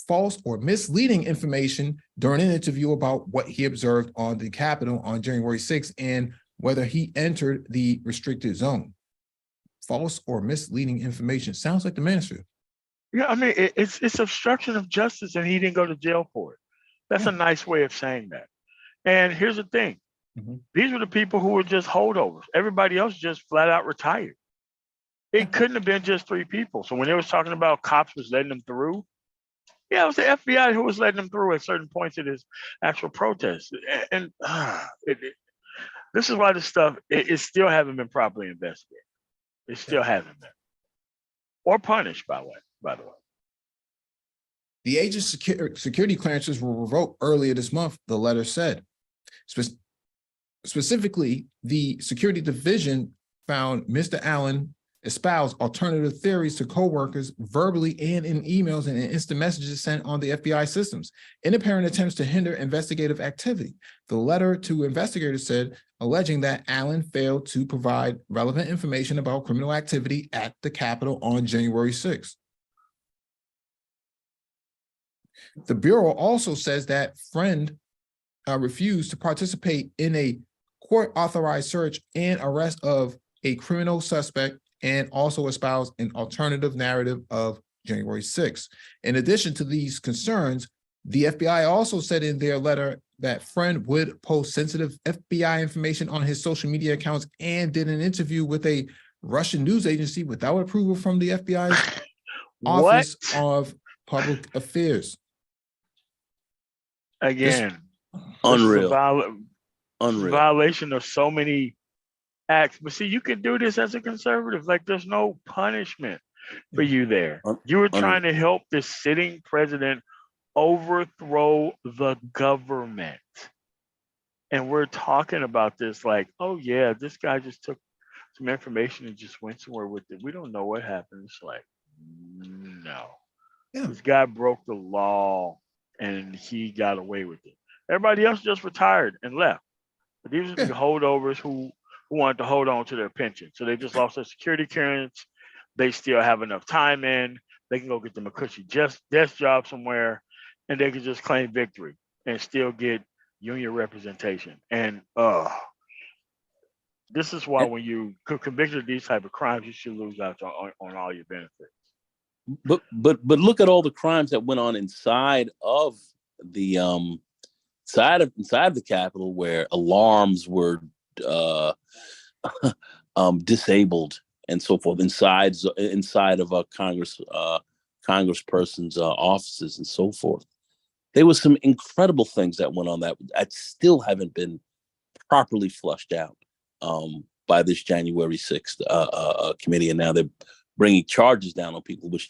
false or misleading information during an interview about what he observed on the Capitol on January 6th and whether he entered the restricted zone. False or misleading information. Sounds like the Manosphere. Yeah, I mean, it's obstruction of justice, and he didn't go to jail for it. That's a nice way of saying that. And here's the thing. These were the people who were just holdovers. Everybody else just flat out retired. It couldn't have been just 3 people. So when they was talking about cops was letting them through, yeah, it was the FBI who was letting them through at certain points of this actual protest. And this is why this stuff, it still hasn't been properly investigated. It still hasn't been. Or punished, by the way. The agent's security clearances were revoked earlier this month, the letter said. Specifically, the security division found Mr. Allen espoused alternative theories to coworkers verbally and in emails and in instant messages sent on the FBI systems in apparent attempts to hinder investigative activity. The letter to investigators said, alleging that Allen failed to provide relevant information about criminal activity at the Capitol on January 6th. The Bureau also says that Friend refused to participate in a court-authorized search and arrest of a criminal suspect and also espoused an alternative narrative of January 6th. In addition to these concerns, the FBI also said in their letter that Friend would post sensitive FBI information on his social media accounts and did an interview with a Russian news agency without approval from the FBI's Office of Public Affairs. Again, unreal. Unreal. Violation of so many acts. But see, you can do this as a conservative. Like, there's no punishment for you there. You were trying to help this sitting president overthrow the government. And we're talking about this like, oh yeah, this guy just took some information and just went somewhere with it. We don't know what happened. It's like, no. This guy broke the law and he got away with it. Everybody else just retired and left. But these are the holdovers who wanted to hold on to their pension. So they just lost their security clearance. They still have enough time in. They can go get them a cushy desk job somewhere, and they can just claim victory and still get union representation. And this is why when you convicted of these type of crimes, you should lose out on all your benefits. But look at all the crimes that went on inside of the inside of the Capitol, where alarms were disabled and so forth inside of a congressperson's offices and so forth. There was some incredible things that went on that still haven't been properly flushed out by this January 6th committee, and now they're bringing charges down on people, which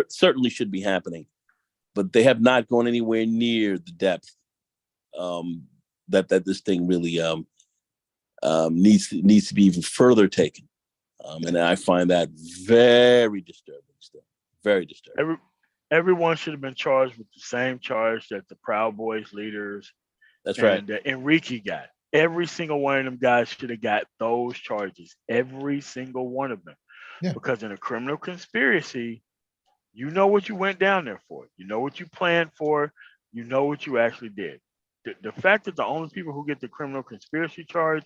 certainly should be happening, but they have not gone anywhere near the depth that this thing really needs to be even further taken, and I find that very disturbing. Still, very disturbing. Everyone should have been charged with the same charge that the Proud Boys leaders. That's right. Enrique got. Every single one of them guys should have got those charges. Every single one of them. Yeah. Because in a criminal conspiracy, you know what you went down there for. You know what you planned for. You know what you actually did. The fact that the only people who get the criminal conspiracy charge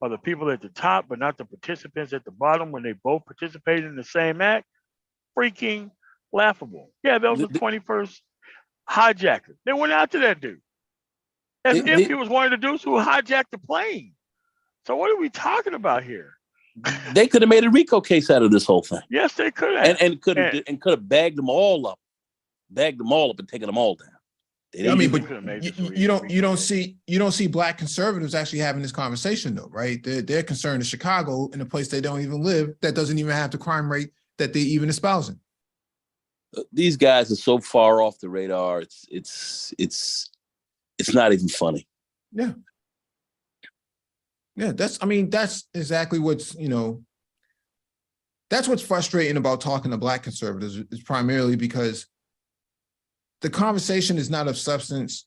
are the people at the top, but not the participants at the bottom when they both participated in the same act, freaking laughable. Yeah, that was the 21st hijacker. They went after that dude. As if he was one of the dudes who hijacked the plane. So what are we talking about here? They could have made a RICO case out of this whole thing. Yes, they could have. And could have bagged them all up and taken them all down. I mean, but you don't see Black conservatives actually having this conversation though, right? They're concerned in Chicago, in a place they don't even live, that doesn't even have the crime rate that they're even espousing. These guys are so far off the radar. It's not even funny. Yeah. Yeah, that's exactly what's, that's what's frustrating about talking to Black conservatives, is primarily because the conversation is not of substance.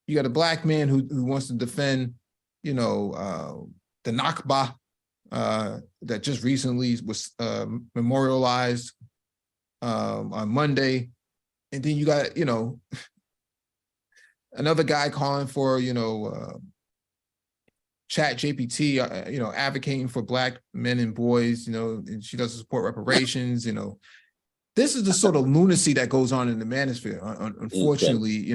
You got a Black man who wants to defend, the Nakba that just recently was memorialized on Monday. And then you got, another guy calling for, Chat GPT, advocating for Black men and boys, and she doesn't support reparations, This is the sort of lunacy that goes on in the manosphere. Unfortunately,